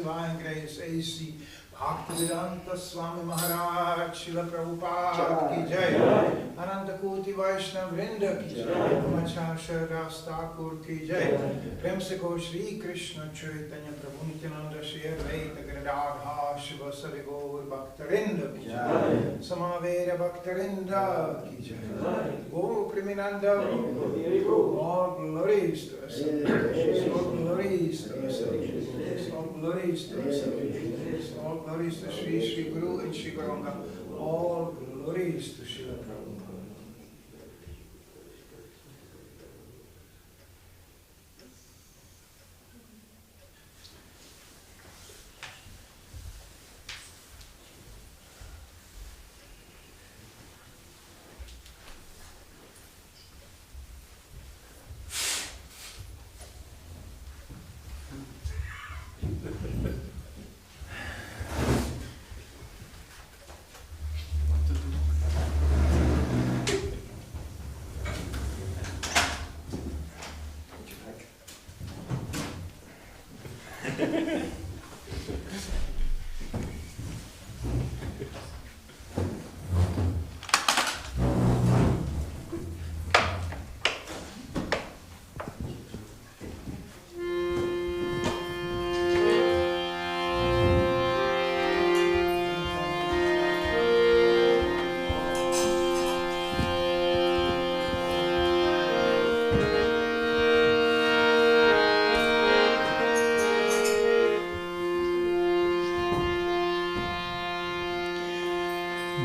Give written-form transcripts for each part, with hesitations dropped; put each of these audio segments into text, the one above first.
Divine Grace A.C. Bhaktivedanta Swami Maharaj Srila Prabhupada ki jai, Ananta Koti Vaishnav Vrinda ki jai, Amacharya Das Thakur ki jai, Prem se ko Shri Krishna Chaitanya Prabhu Nityananda Shri Advaita Gadadhar Shivasari Gaur Bhaktarinda ki jai, Samavera Bhaktarinda ki jai, Go Priminanda, all glories to us, all glories to us, all glories to us, all glories to Sri Guru and Sri Gauranga, all glories to Srila Prabhupada.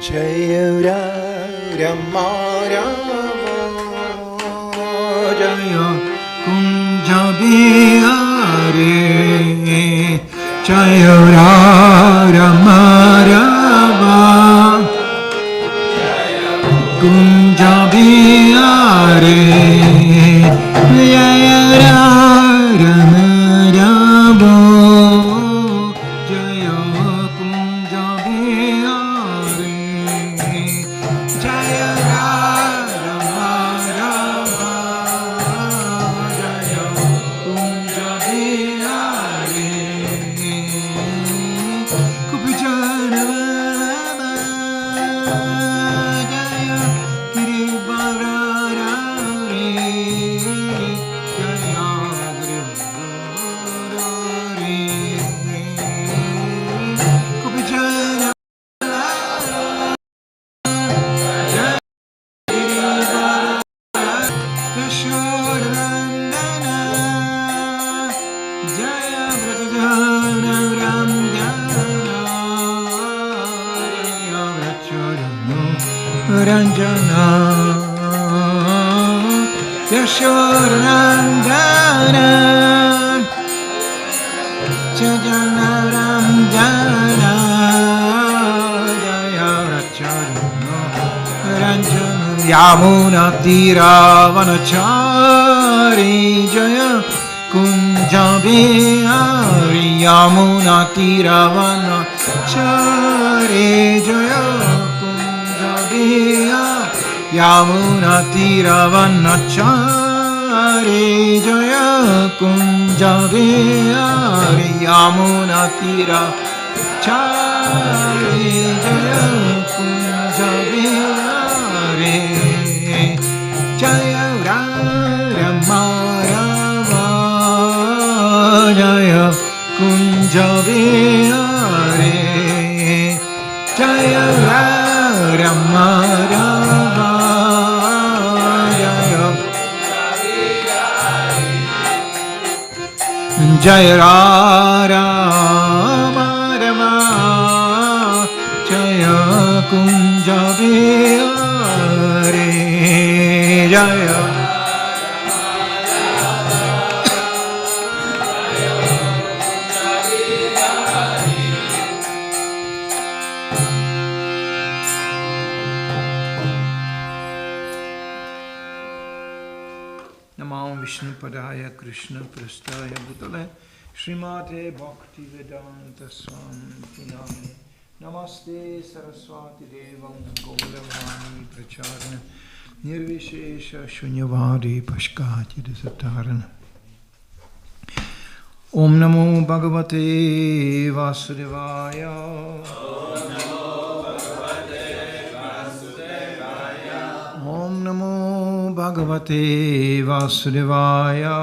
Jaya Rama Rama Jaya Kunja Bihari Jaya Rama Rama Kunja Bihari Jaya Rama Rama Yamuna Tira Vanachari Jaya Kunja Bihari Yamuna Tira Vanachari Jaya Kunja Bihari Yamuna Tira Vanachari Jaya Kunja Bihari Yamuna Tira Chari Jaya Kunja Bihari Jaya Rama Rama Jaya Kunja Bihari Jaya Rama Rama Jaya Rama Rama Jaya Kunja Bihari Jaya Namo Vishnupadaya Krishna Prasthaya Bhutale Srimate Bhaktivedanta Swami Namine Namaste Saraswati Devam Gauravani Pracharana Nirvishesha Shunyavadi Pashkati Desatarana Om Namo Bhagavate Vasudevaya. Om Namo Bhagavate Vasudevaya.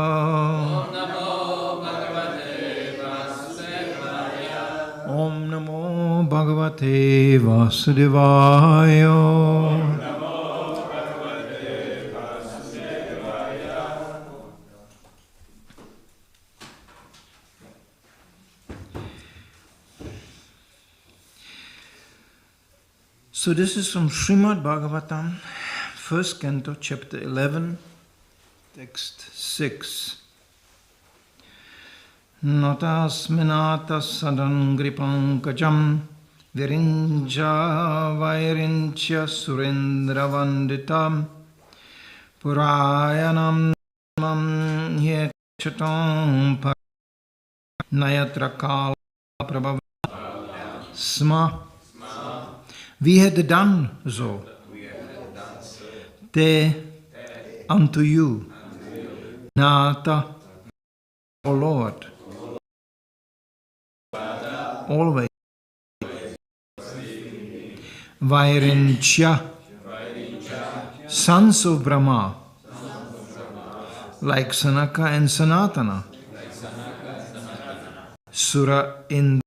Om Namo Bhagavate Vasudevaya. So this is from Srimad Bhagavatam, first canto, chapter 11, text 6. Natasminata sadangripangkajam virinja vairincha surendra purayanam mam hyechatam nayatra kala prabhava sma. We had done so. Te unto you, Nata, O Lord, always. Vairincha, sons of Brahma, like Sanaka and Sanatana, Sura in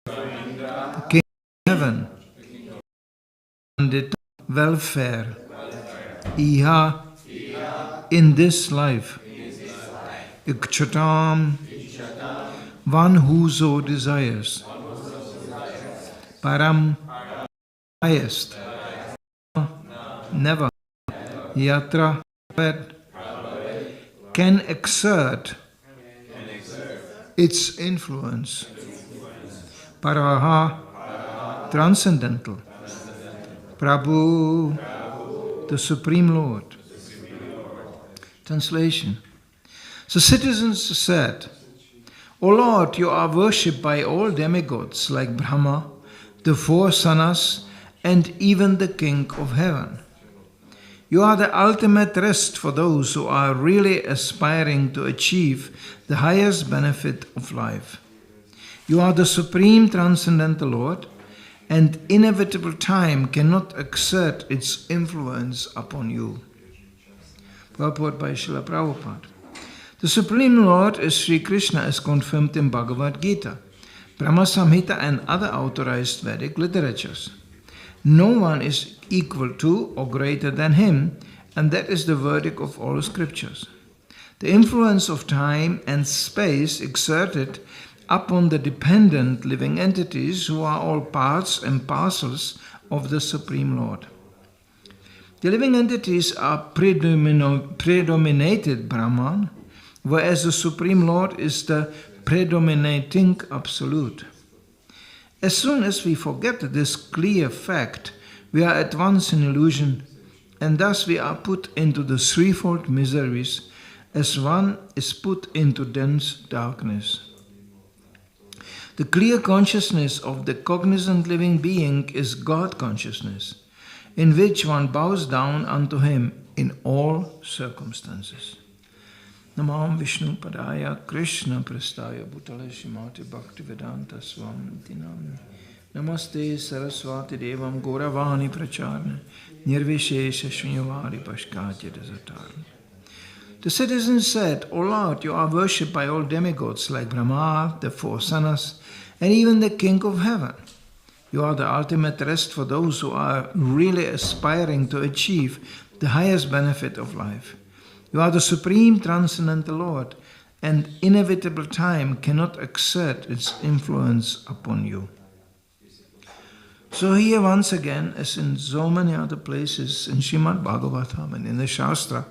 the King of Heaven, and the welfare, Iha, in this life, Ikchatam, one who so desires, Param, highest, never, Yatra, can exert its influence, Paraha, transcendental, Prabhu, the Supreme Lord. Translation. So citizens said, O Lord, you are worshipped by all demigods like Brahma, the four sanas, and even the King of Heaven. You are the ultimate rest for those who are really aspiring to achieve the highest benefit of life. You are the Supreme Transcendental Lord, and inevitable time cannot exert its influence upon you. Purport by Srila Prabhupada. The Supreme Lord is Sri Krishna as confirmed in Bhagavad Gita, Brahma Samhita and other authorized Vedic literatures. No one is equal to or greater than him, and that is the verdict of all scriptures. The influence of time and space exerted upon the dependent living entities who are all parts and parcels of the Supreme Lord. The living entities are predominated Brahman, whereas the Supreme Lord is the predominating Absolute. As soon as we forget this clear fact, we are at once in illusion, and thus we are put into the threefold miseries, as one is put into dense darkness. The clear consciousness of the cognizant living being is God consciousness, in which one bows down unto him in all circumstances. Namam Vishnu Padaya Krishna Prastaya Bhutale Shrimati Bhaktivedanta Swami Namni Namaste Saraswati Devam Gauravani Pracharne Nirvishesha Shrinyavadi Pashkatya Desatarne. The citizens said, O Lord, you are worshipped by all demigods like Brahma, the four sanas, and even the King of Heaven. You are the ultimate rest for those who are really aspiring to achieve the highest benefit of life. You are the Supreme Transcendental Lord, and inevitable time cannot exert its influence upon you. So here once again, as in so many other places in Srimad Bhagavatam and in the Shastra,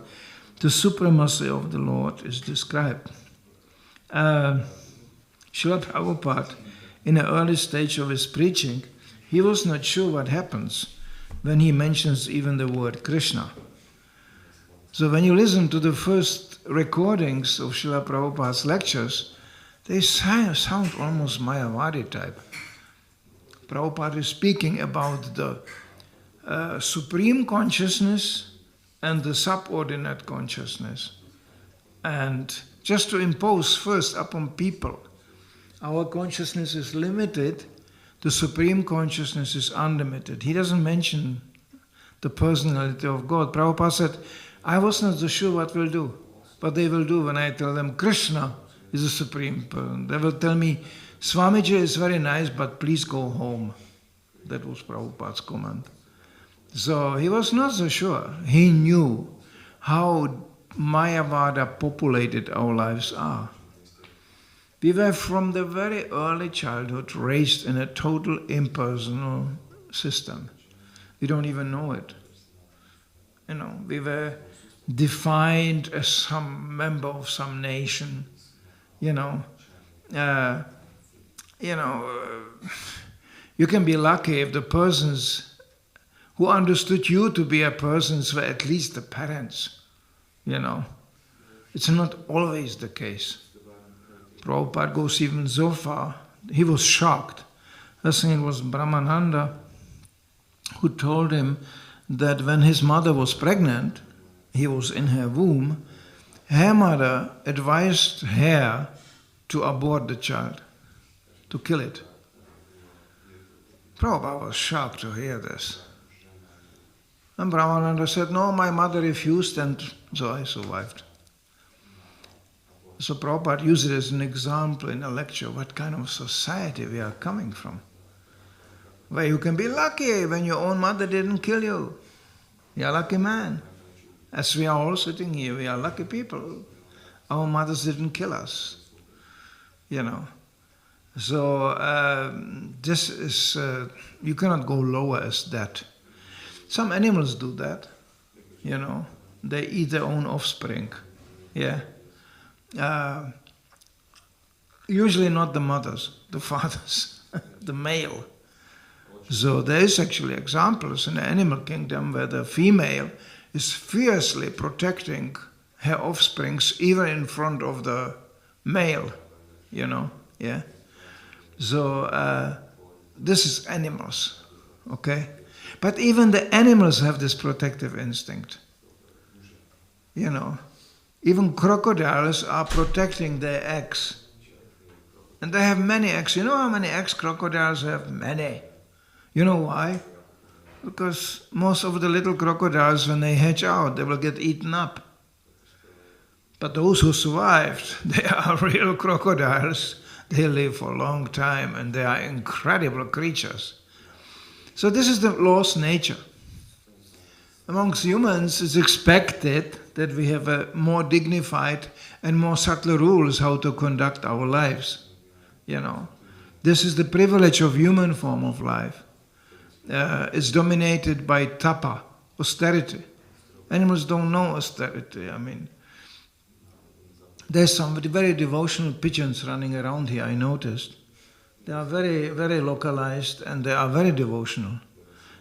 the supremacy of the Lord is described. Srila Prabhupada, in the early stage of his preaching, he was not sure what happens when he mentions even the word Krishna. So when you listen to the first recordings of Srila Prabhupada's lectures, they sound almost Mayavadi type. Prabhupada is speaking about the supreme consciousness and the subordinate consciousness. And just to impose first upon people. Our consciousness is limited, the Supreme Consciousness is unlimited. He doesn't mention the personality of God. Prabhupada said, I was not so sure what will do, but they will do when I tell them Krishna is the Supreme Person. They will tell me, Swamiji is very nice, but please go home. That was Prabhupada's command. So he was not so sure. He knew how Mayavada populated our lives are. We were from the very early childhood raised in a total impersonal system. We don't even know it. We were defined as some member of some nation. You can be lucky if the persons who understood you to be a person were at least the parents. It's not always the case. Prabhupada goes even so far. He was shocked. I think it was Brahmananda who told him that when his mother was pregnant, he was in her womb, her mother advised her to abort the child, to kill it. Prabhupada was shocked to hear this. And Brahmananda said, no, my mother refused, and so I survived. So Prabhupada used it as an example in a lecture, what kind of society we are coming from. Where you can be lucky when your own mother didn't kill you. You're a lucky man. As we are all sitting here, we are lucky people. Our mothers didn't kill us. So this is, you cannot go lower as that. Some animals do that, They eat their own offspring, usually not the mothers, the fathers, the male. So there is actually examples in the animal kingdom where the female is fiercely protecting her offsprings even in front of the male, So this is animals, okay? But even the animals have this protective instinct, Even crocodiles are protecting their eggs. And they have many eggs. You know how many eggs crocodiles have? Many. You know why? Because most of the little crocodiles, when they hatch out, they will get eaten up. But those who survived, they are real crocodiles. They live for a long time and they are incredible creatures. So this is the law's nature. Amongst humans, it's expected that we have a more dignified and more subtle rules how to conduct our lives. This is the privilege of human form of life. It's dominated by tapa, austerity. Animals don't know austerity. There's some very devotional pigeons running around here, I noticed. They are very, very localized and they are very devotional.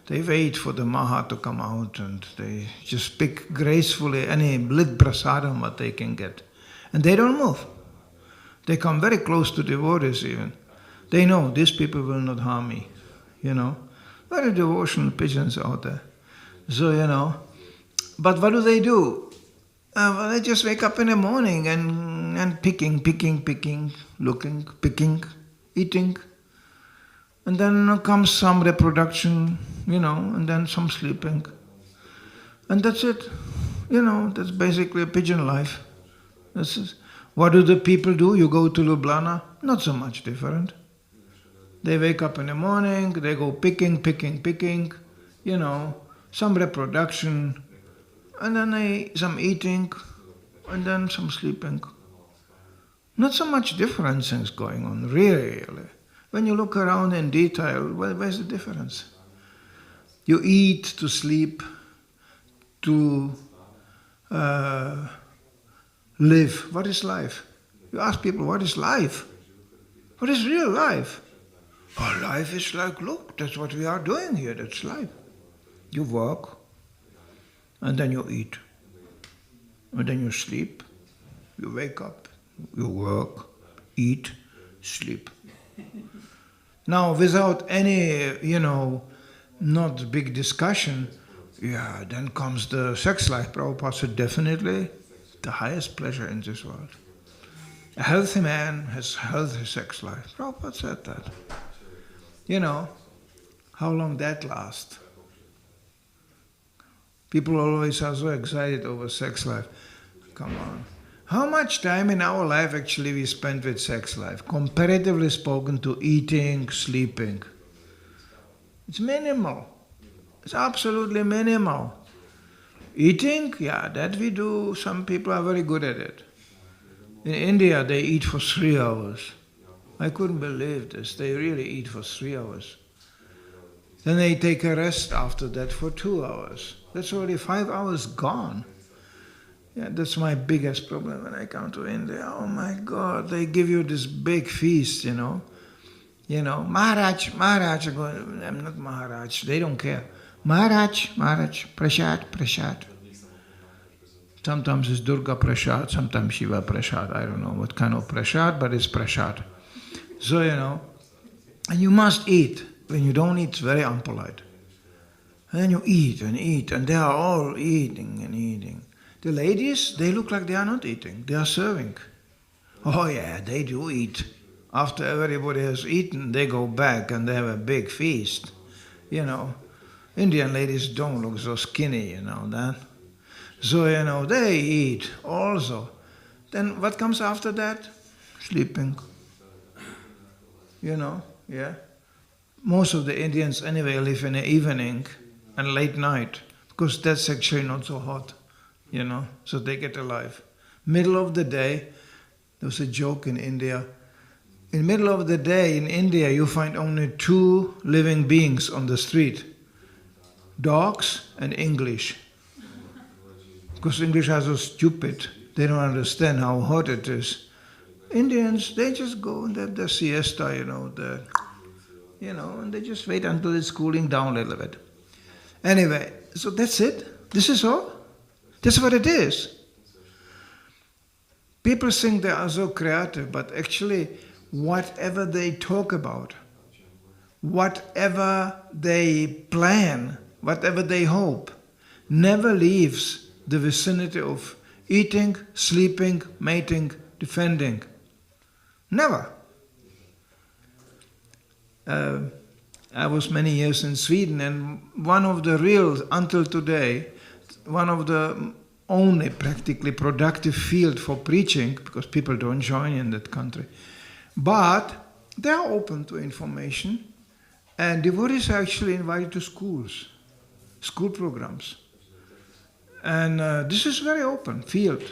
They wait for the Maha to come out and they just pick gracefully any lit prasadam what they can get. And they don't move. They come very close to devotees even. They know these people will not harm me, Very devotional pigeons out there. So, but what do? Well, they just wake up in the morning and picking, looking, picking, eating. And then comes some reproduction, and then some sleeping. And that's it. That's basically a pigeon life. What do the people do? You go to Ljubljana, not so much different. They wake up in the morning, they go picking, some reproduction, and then some eating, and then some sleeping. Not so much different things going on, really. When you look around in detail, where's the difference? You eat to sleep, to live. What is life? You ask people, what is life? What is real life? Oh, life is like, look, that's what we are doing here, that's life. You work, and then you eat, and then you sleep, you wake up, you work, eat, sleep. Now, without any, not big discussion, then comes the sex life. Prabhupada said, definitely the highest pleasure in this world. A healthy man has healthy sex life. Prabhupada said that. You know, how long that lasts? People always are so excited over sex life. Come on. How much time in our life actually we spend with sex life? Comparatively spoken to eating, sleeping. It's minimal. It's absolutely minimal. Eating, yeah, that we do. Some people are very good at it. In India, they eat for 3 hours. I couldn't believe this. They really eat for 3 hours. Then they take a rest after that for 2 hours. That's already 5 hours gone. Yeah, that's my biggest problem when I come to India. Oh my God, they give you this big feast, you know. You know, Maharaj, I'm not Maharaj, they don't care. Maharaj, Prasad, Prasad. Sometimes it's Durga Prasad, sometimes Shiva Prasad. I don't know what kind of Prasad, but it's Prasad. So, you know, and you must eat. When you don't eat, it's very unpolite. And then you eat, and they are all eating and eating. The ladies, they look like they are not eating, they are serving. Oh yeah, they do eat. After everybody has eaten, they go back and they have a big feast. You know, Indian ladies don't look so skinny, you know that. So, you know, they eat also. Then what comes after that? Sleeping. You know, yeah. Most of the Indians anyway live in the evening and late night because that's actually not so hot, you know, so they get alive. Middle of the day, there was a joke in India. In middle of the day in India, you find only 2 living beings on the street. Dogs and English. Because English are so stupid. They don't understand how hot it is. Indians, they just go and have their siesta, you know, and they just wait until it's cooling down a little bit. Anyway, so that's it. This is all. That's what it is. People think they are so creative, but actually, whatever they talk about, whatever they plan, whatever they hope, never leaves the vicinity of eating, sleeping, mating, defending. Never. I was many years in Sweden, and one of the real, until today, one of the only practically productive field for preaching, because people don't join in that country, but they are open to information, and devotees are actually invited to schools, school programs. And this is very open field.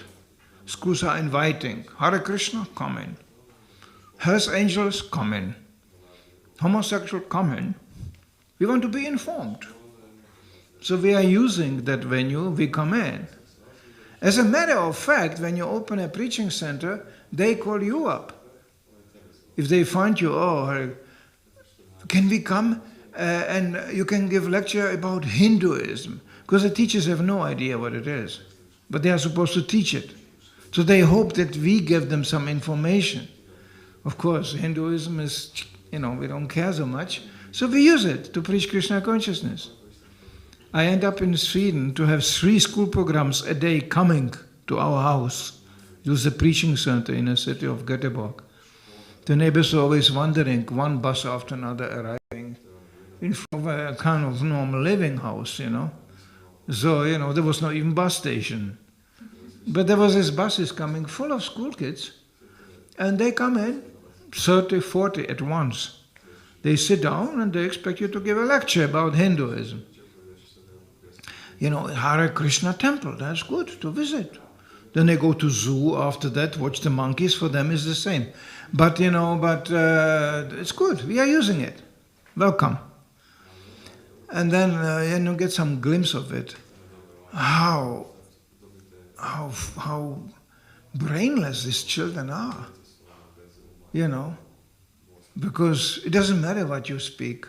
Schools are inviting. Hare Krišna, come in. Hells Angels, come in. Homosexual, come in. We want to be informed. So we are using that venue, we come in. As a matter of fact, when you open a preaching center, they call you up. If they find you, can we come and you can give lecture about Hinduism? Because the teachers have no idea what it is. But they are supposed to teach it. So they hope that we give them some information. Of course, Hinduism is, we don't care so much. So we use it to preach Krishna consciousness. I end up in Sweden to have 3 school programs a day coming to our house. It was a preaching center in the city of Göteborg. The neighbors were always wondering, one bus after another arriving in front of a kind of normal living house, So, there was no even bus station. But there was these buses coming full of school kids. And they come in, 30, 40 at once. They sit down and they expect you to give a lecture about Hinduism. Hare Krišna temple, that's good to visit. Then they go to zoo after that, watch the monkeys, for them is the same. But, it's good, we are using it. Welcome. And then you get some glimpse of it. How brainless these children are. Because it doesn't matter what you speak.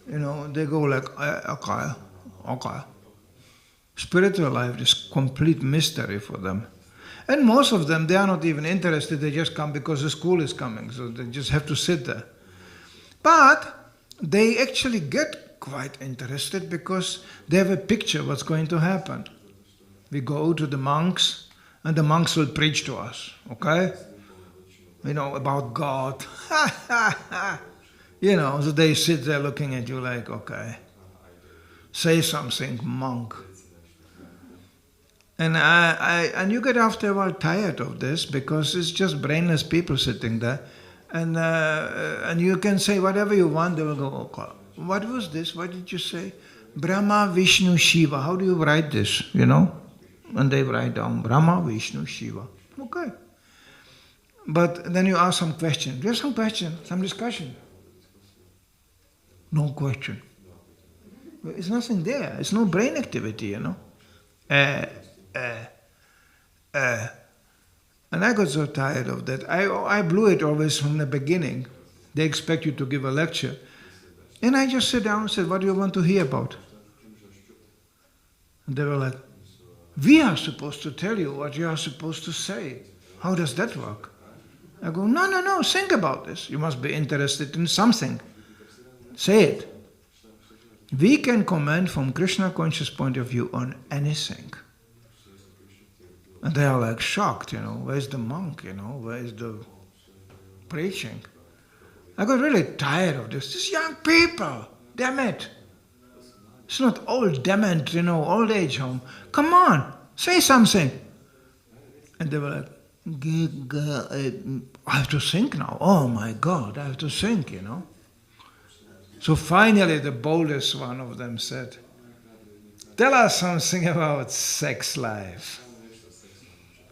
They go like, okay. Spiritual life is complete mystery for them. And most of them, they are not even interested, they just come because the school is coming, so they just have to sit there. But they actually get quite interested because they have a picture what's going to happen. We go to the monks, and the monks will preach to us, okay? about God. So they sit there looking at you like, okay, say something, monk. And you get after a while tired of this because it's just brainless people sitting there. And you can say whatever you want, they will go, okay, what was this? What did you say? Brahma, Vishnu, Shiva. How do you write this, And they write down Brahma, Vishnu, Shiva. Okay. But then you ask some question. There's some question, some discussion. No question. It's nothing there. It's no brain activity, And I got so tired of that. I blew it always from the beginning. They expect you to give a lecture. And I just sit down and said, what do you want to hear about? And they were like, we are supposed to tell you what you are supposed to say. How does that work? I go, no, think about this. You must be interested in something. Say it. We can comment from Krishna conscious point of view on anything. And they are like shocked, where's the monk, where's the preaching? I got really tired of this. These young people, damn it. It's not old, dement, old age home. Come on, say something. And they were like, I have to think now. Oh my God, I have to think, So finally the boldest one of them said, tell us something about sex life.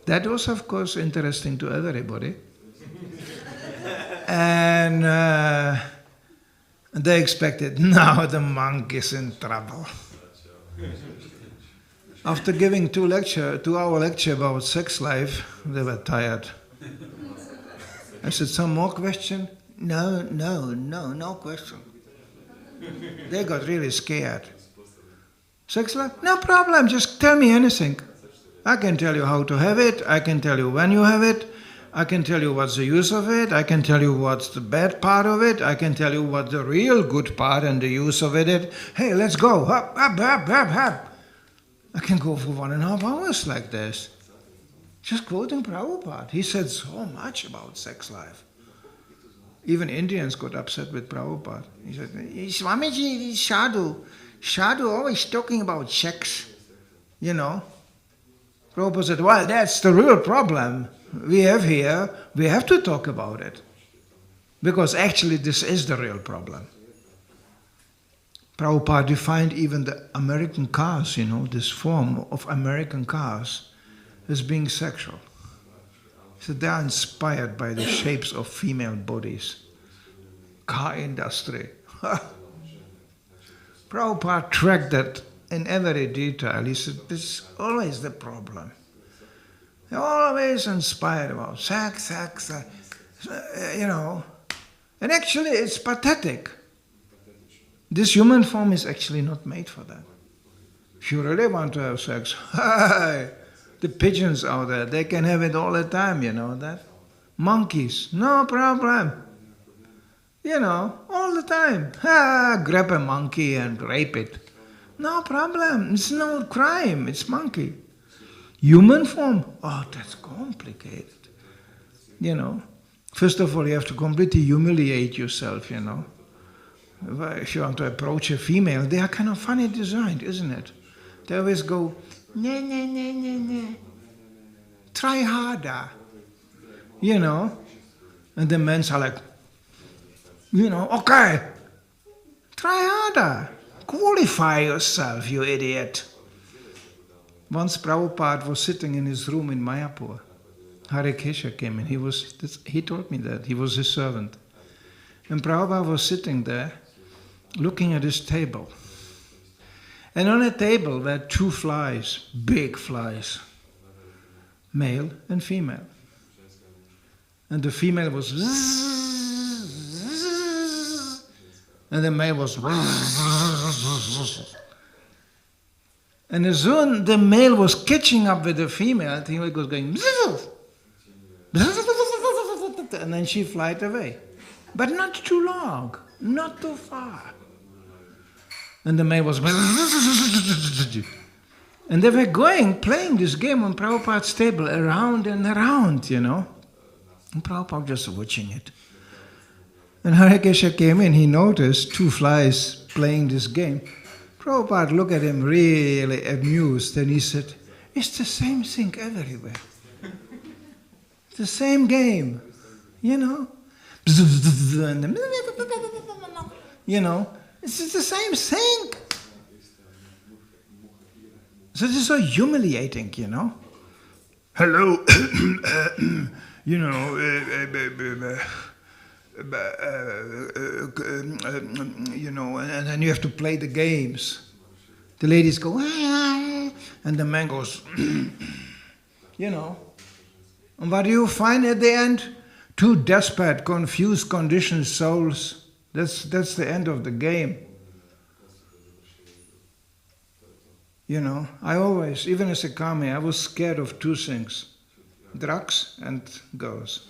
That was, of course, interesting to everybody. And they expected, now the monk is in trouble. After giving 2-hour lecture about sex life, they were tired. I said, some more question? No question. They got really scared. Sex life? No problem, just tell me anything. I can tell you how to have it, I can tell you when you have it, I can tell you what's the use of it, I can tell you what's the bad part of it, I can tell you what the real good part and the use of it is. Hey, let's go. Hop. I can go for 1.5 hours like this. Just quoting Prabhupada. He said so much about sex life. Even Indians got upset with Prabhupada. He said, Swamiji, Sadhu always talking about sex, Prabhupada said, well, that's the real problem we have here. We have to talk about it. Because actually this is the real problem. Prabhupada defined even the American cars, this form of American cars as being sexual. He said they are inspired by the shapes of female bodies. Car industry. Prabhupada tracked that in every detail. He said, this is always the problem. They're always inspired about sex, And actually it's pathetic. This human form is actually not made for that. If you really want to have sex, the pigeons out there, they can have it all the time, that. Monkeys, no problem. All the time. Grab a monkey and rape it. No problem. It's no crime. It's monkey. Human form? Oh, that's complicated. First of all, you have to completely humiliate yourself, If you want to approach a female, they are kind of funny designed, isn't it? They always go, nah. Try harder. And the men are like, okay. Try harder. Qualify yourself, you idiot. Once Prabhupada was sitting in his room in Mayapur. Hare Krišna came in. He told me that. He was his servant. And Prabhupada was sitting there, looking at his table. And on a table were 2 flies, big flies, male and female. And the female was and the male was and as soon the male was catching up with the female, he was going and then she flied away. But not too long, not too far. And the male was and they were playing this game on Prabhupada's table, around and around, And Prabhupada just watching it. And Hare Krishna came in, he noticed 2 flies playing this game. Prabhupada looked at him really amused and he said, it's the same thing everywhere. It's the same game, you know. You know, it's the same thing. So this is so humiliating, you know. Hello, you know, you know, and then you have to play the games. The ladies go, and the man goes, you know. And what do you find at the end? 2 desperate, confused, conditioned souls. That's the end of the game. You know, I always, even as a kami, I was scared of 2 things. Drugs and girls.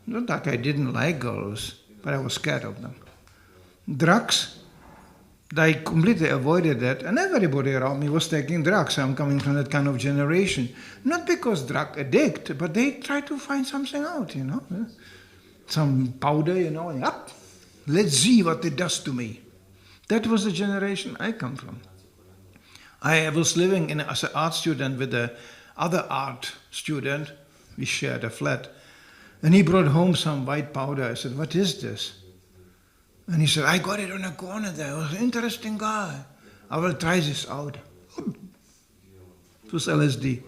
Not that I didn't like girls, but I was scared of them. Drugs, I completely avoided that, and everybody around me was taking drugs. I'm coming from that kind of generation. Not because drug addict, but they try to find something out, you know. Some powder, you know, and up. Let's see what it does to me. That was the generation I come from. I was living as an art student with the other art student. We shared a flat. And he brought home some white powder. I said, what is this? And he said, I got it on a corner there. It was an interesting guy. I will try this out. It was LSD.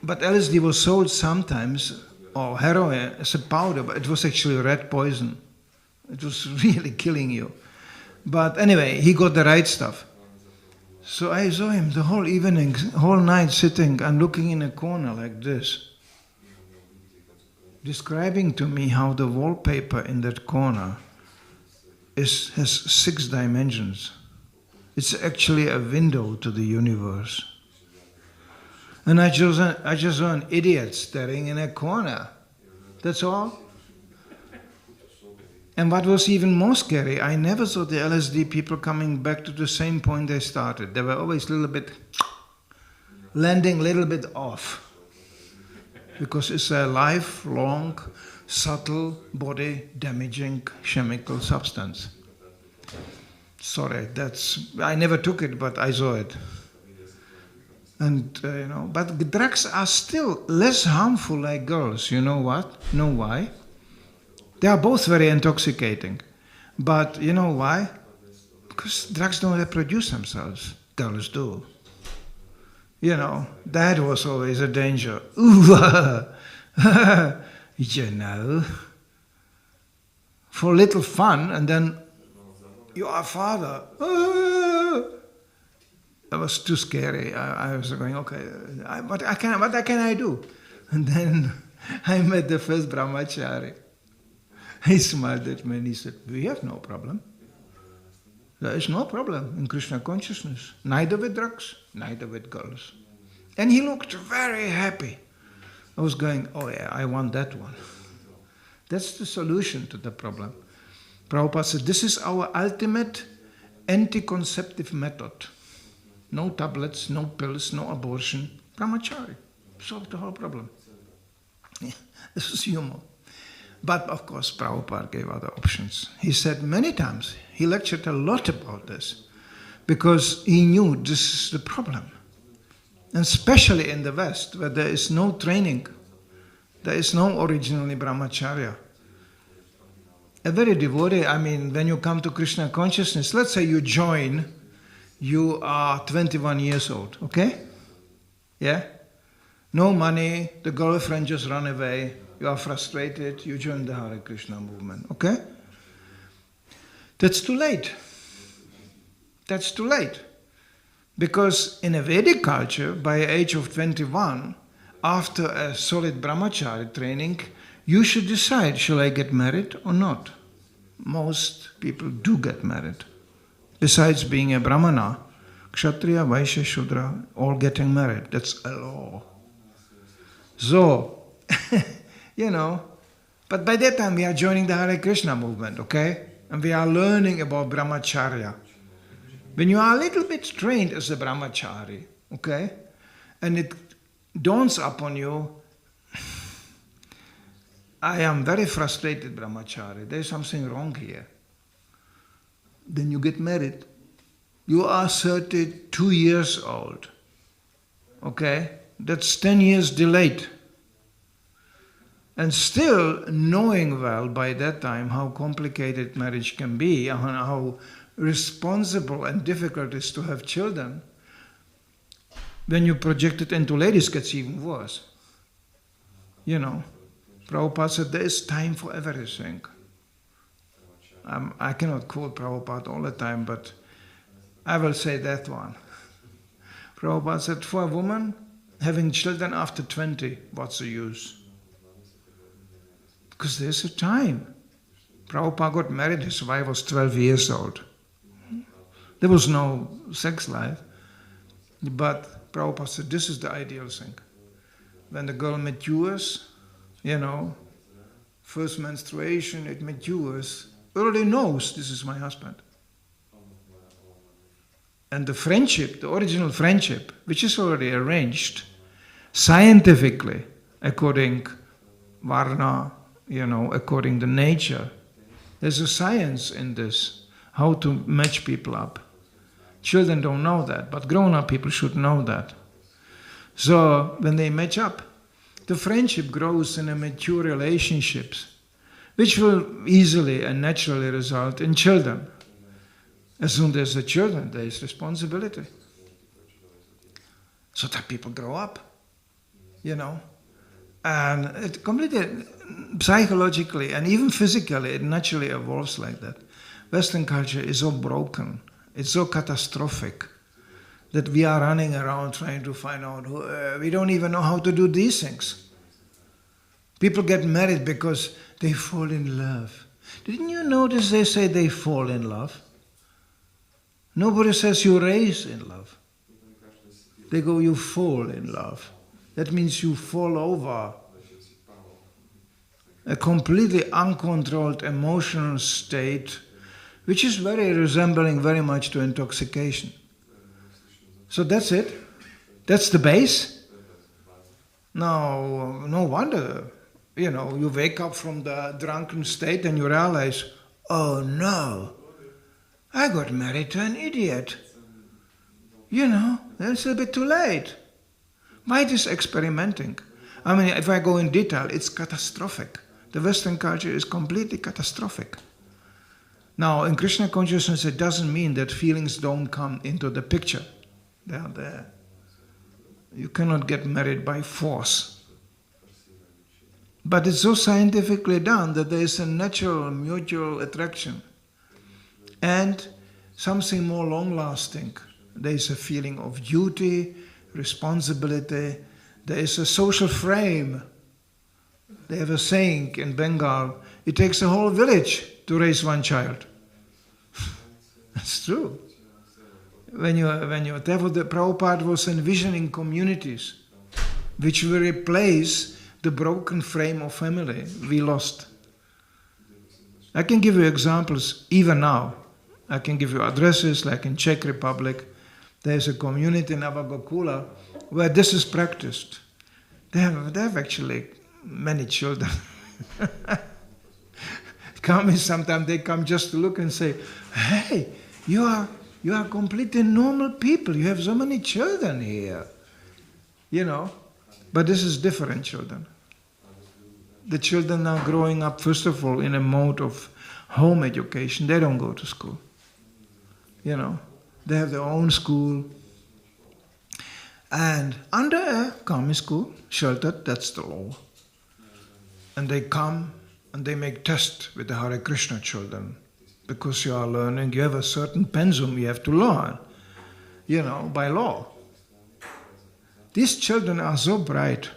But LSD was sold sometimes, or heroin, as a powder, but it was actually rat poison. It was really killing you. But anyway, he got the right stuff. So I saw him the whole evening, whole night sitting and looking in a corner like this, describing to me how the wallpaper in that corner has 6 dimensions. It's actually a window to the universe. And I just saw an idiot staring in a corner. That's all. And what was even more scary, I never saw the LSD people coming back to the same point they started. They were always a little bit, landing a little bit off. Because it's a lifelong, subtle, body-damaging chemical substance. Sorry, I never took it, but I saw it. And, you know, but drugs are still less harmful like girls. You know what? Know why? They are both very intoxicating. But you know why? Because drugs don't reproduce themselves. Girls do. You know, that was always a danger. Ooh, you know. For a little fun, and then you are a father. That was too scary. I was going, okay, what can I do? And then I met the first brahmachari. He smiled at me and he said, we have no problem. There is no problem in Krishna consciousness. Neither with drugs, neither with girls. And he looked very happy. I was going, oh yeah, I want that one. That's the solution to the problem. Prabhupada said, this is our ultimate anti-conceptive method. No tablets, no pills, no abortion. Brahmachari. Solved the whole problem. Yeah, this was humor. But of course, Prabhupada gave other options. He said many times, he lectured a lot about this, because he knew this is the problem. And especially in the West, where there is no training, there is no originally brahmacharya. A very devotee, I mean, when you come to Krishna consciousness, let's say you join, you are 21 years old, okay? Yeah? No money, the girlfriend just ran away, you are frustrated, you join the Hare Krishna movement, okay? That's too late. That's too late. Because in a Vedic culture, by the age of 21, after a solid brahmachari training, you should decide, shall I get married or not? Most people do get married. Besides being a brahmana, kshatriya, vaishya, shudra, all getting married. That's a law. So, you know, but by that time we are joining the Hare Krishna movement, okay? And we are learning about brahmacharya. When you are a little bit trained as a brahmachari, okay? And it dawns upon you, I am very frustrated brahmachari. There is something wrong here. Then you get married. You are 32 years old. Okay? That's 10 years delayed. And still knowing well by that time how complicated marriage can be, and how responsible and difficult it is to have children, when you project it into ladies, it gets even worse. You know, Prabhupada said there is time for everything. I cannot quote Prabhupada all the time, but I will say that one. Prabhupada said, for a woman, having children after 20, what's the use? Because there's a time. Prabhupada got married, his wife was 12 years old. There was no sex life. But Prabhupada said, this is the ideal thing. When the girl matures, you know, first menstruation, it matures, already knows this is my husband. And the friendship, the original friendship, which is already arranged, scientifically, according Varna, you know, according to nature, there's a science in this, how to match people up. Children don't know that, but grown-up people should know that. So when they match up, the friendship grows in a mature relationships, which will easily and naturally result in children. As soon as there's a children, there is responsibility. So that people grow up, you know. And it completely, psychologically and even physically, it naturally evolves like that. Western culture is so broken, it's so catastrophic, that we are running around trying to find out, we don't even know how to do these things. People get married because they fall in love. Didn't you notice they say they fall in love? Nobody says you raise in love. They go, you fall in love. That means you fall over. A completely uncontrolled emotional state, which is very resembling very much to intoxication. So that's it. That's the base. Now, no wonder, you know, you wake up from the drunken state and you realize, oh no, I got married to an idiot. You know, it's a bit too late. Why this experimenting? I mean, if I go in detail, it's catastrophic. The Western culture is completely catastrophic. Now, in Krishna consciousness, it doesn't mean that feelings don't come into the picture. They are there. You cannot get married by force. But it's so scientifically done that there is a natural mutual attraction and something more long-lasting. There is a feeling of duty, responsibility. There is a social frame. They have a saying in Bengal, it takes a whole village to raise one child. That's true. When you therefore the Prabhupada was envisioning communities which will replace the broken frame of family we lost. I can give you examples even now. I can give you addresses like in Czech Republic. There's a community in Avagokula where this is practiced. They have actually many children. Sometimes they come just to look and say, hey, you are completely normal people. You have so many children here. You know, but this is different children. The children are growing up, first of all, in a mode of home education. They don't go to school. You know, they have their own school. And under a common school, sheltered, that's the law. And they come and they make tests with the Hare Krišna children. Because you are learning, you have a certain pensum you have to learn, you know, by law. These children are so bright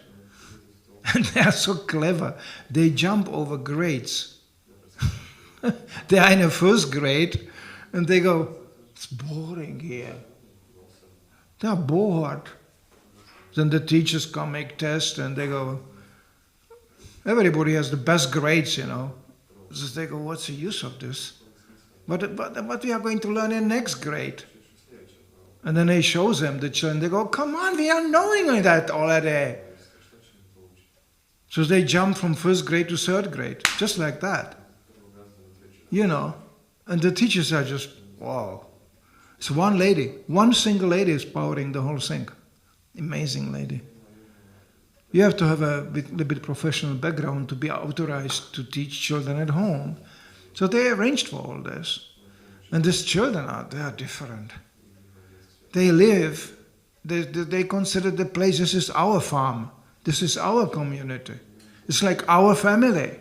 and they are so clever. They jump over grades. They are in a first grade and they go, it's boring here. They are bored. Then the teachers come make tests and they go, everybody has the best grades, you know. So they go, what's the use of this? But we are going to learn in next grade. And then they show them the children, they go, come on, we are knowing that already. So they jump from first grade to third grade, just like that. You know, and the teachers are just, wow. So one lady, one single lady is powering the whole thing. Amazing lady. You have to have a little bit professional background to be authorized to teach children at home. So they arranged for all this. And these children they are different. They live, they consider the place, this is our farm. This is our community. It's like our family.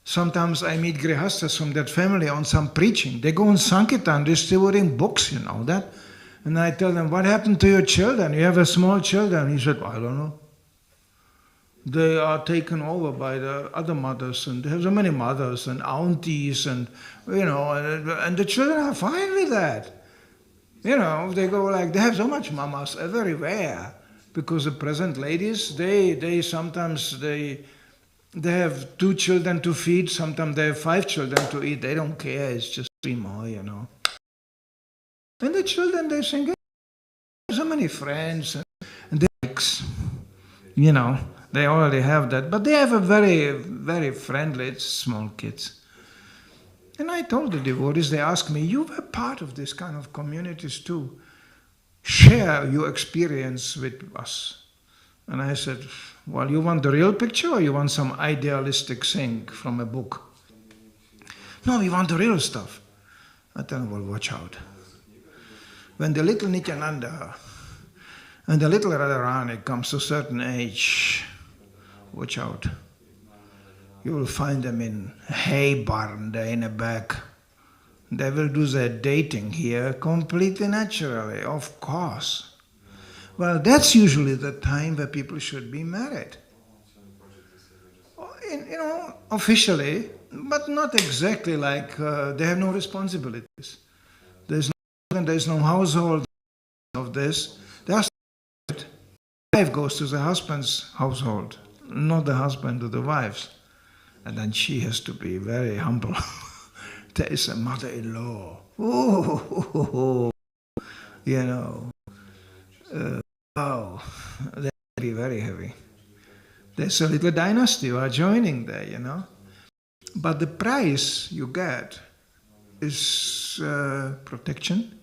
Sometimes I meet grihastas from that family on some preaching. They go on Sankirtan, they're still reading books, you know that. And I tell them, what happened to your children? You have a small children. He said, I don't know. They are taken over by the other mothers, and they have so many mothers and aunties, and you know, and the children are fine with that. You know, they go like, they have so much mamas everywhere, because the present ladies, they sometimes they have 2 children to feed, sometimes they have 5 children to eat. They don't care, it's just 3 more, you know. And the children, they think, hey, so many friends, and they, you know, they already have that. But they have a very, very friendly, small kids. And I told the devotees, they asked me, you were part of this kind of communities too. Share your experience with us. And I said, well, you want the real picture or you want some idealistic thing from a book? No, we want the real stuff. I tell them, well, watch out. When the little Nityananda and the little Radharani comes to a certain age, watch out. You will find them in a hay barn there in the back. They will do their dating here completely naturally, of course. Well, that's usually the time where people should be married. You know, officially, but not exactly like they have no responsibilities. There's no household of this. The wife goes to the husband's household, not the husband to the wife's. And then she has to be very humble. There is a mother-in-law. Oh, you know. Wow, that will be very heavy. There's a little dynasty who are joining there, you know. But the price you get is protection,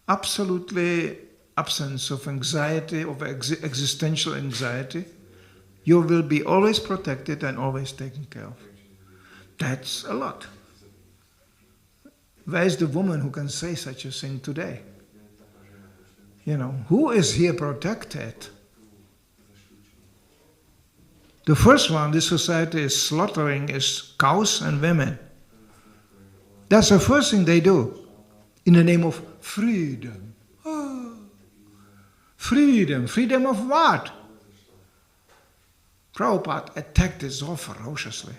absolutely absence of anxiety, of existential anxiety. You will be always protected and always taken care of. That's a lot. Where is the woman who can say such a thing today? You know, who is here protected? The first one this society is slaughtering is cows and women. That's the first thing they do in the name of freedom. Oh, freedom. Freedom of what? Prabhupada attacked it so ferociously.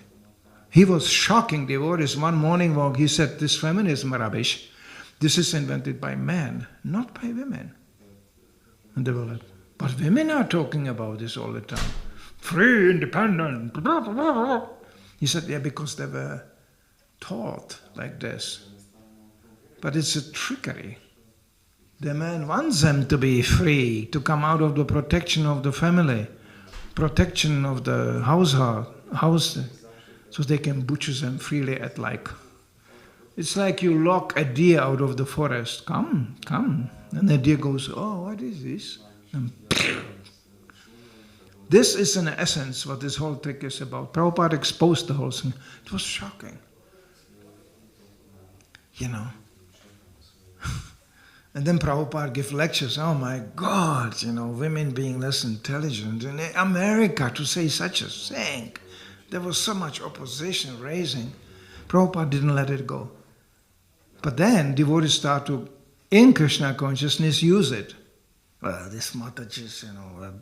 He was shocking devotees. One morning walk, he said, this feminism rubbish, this is invented by men, not by women. And they were like, but women are talking about this all the time. Free, independent, blah, blah, blah. He said, yeah, because they were taught like this. But it's a trickery. The man wants them to be free, to come out of the protection of the family, protection of the house, so they can butcher them freely at like. It's like you lock a deer out of the forest. Come, come. And the deer goes, oh, what is this? And this is in essence what this whole trick is about. Prabhupada exposed the whole thing. It was shocking. You know. And then Prabhupada gave lectures. Oh my God, you know, women being less intelligent. In America to say such a thing. There was so much opposition raising. Prabhupada didn't let it go. But then devotees start to, in Krishna consciousness, use it. Well, this Matajis, you know,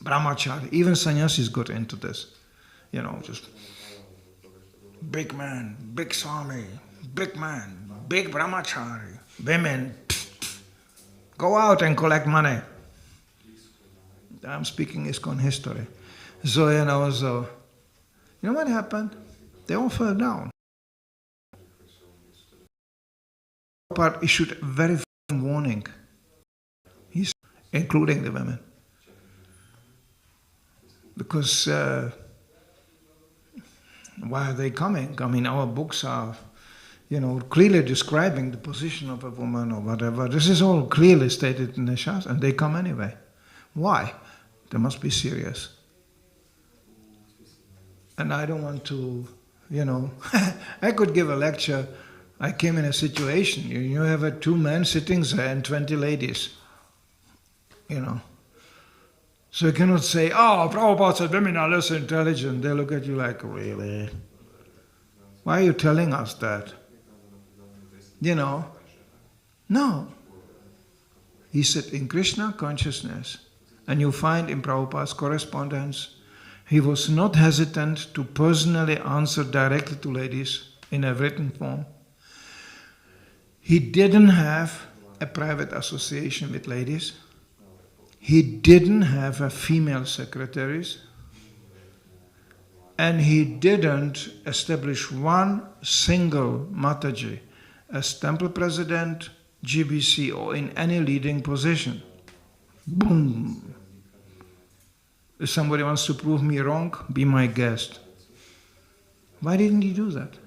brahmachari, even sannyasis got into this. You know, just big man, big swami, big man, big brahmachari, women, go out and collect money. I'm speaking ISKCON history. So, you know what happened? They all fell down. Prabhupada issued a very firm warning, including the women. Because why are they coming? I mean, our books are, clearly describing the position of a woman or whatever. This is all clearly stated in the Shastra, and they come anyway. Why? They must be serious. And I don't want to, I could give a lecture. I came in a situation, you have 2 men sitting there and 20 ladies, So you cannot say, Prabhupada said women are less intelligent. They look at you like, really? Why are you telling us that? No. He said, in Krishna consciousness, and you find in Prabhupada's correspondence, he was not hesitant to personally answer directly to ladies in a written form. He didn't have a private association with ladies. He didn't have a female secretaries. And he didn't establish one single Mataji as temple president, GBC, or in any leading position. Boom! If somebody wants to prove me wrong, be my guest. Why didn't he do that?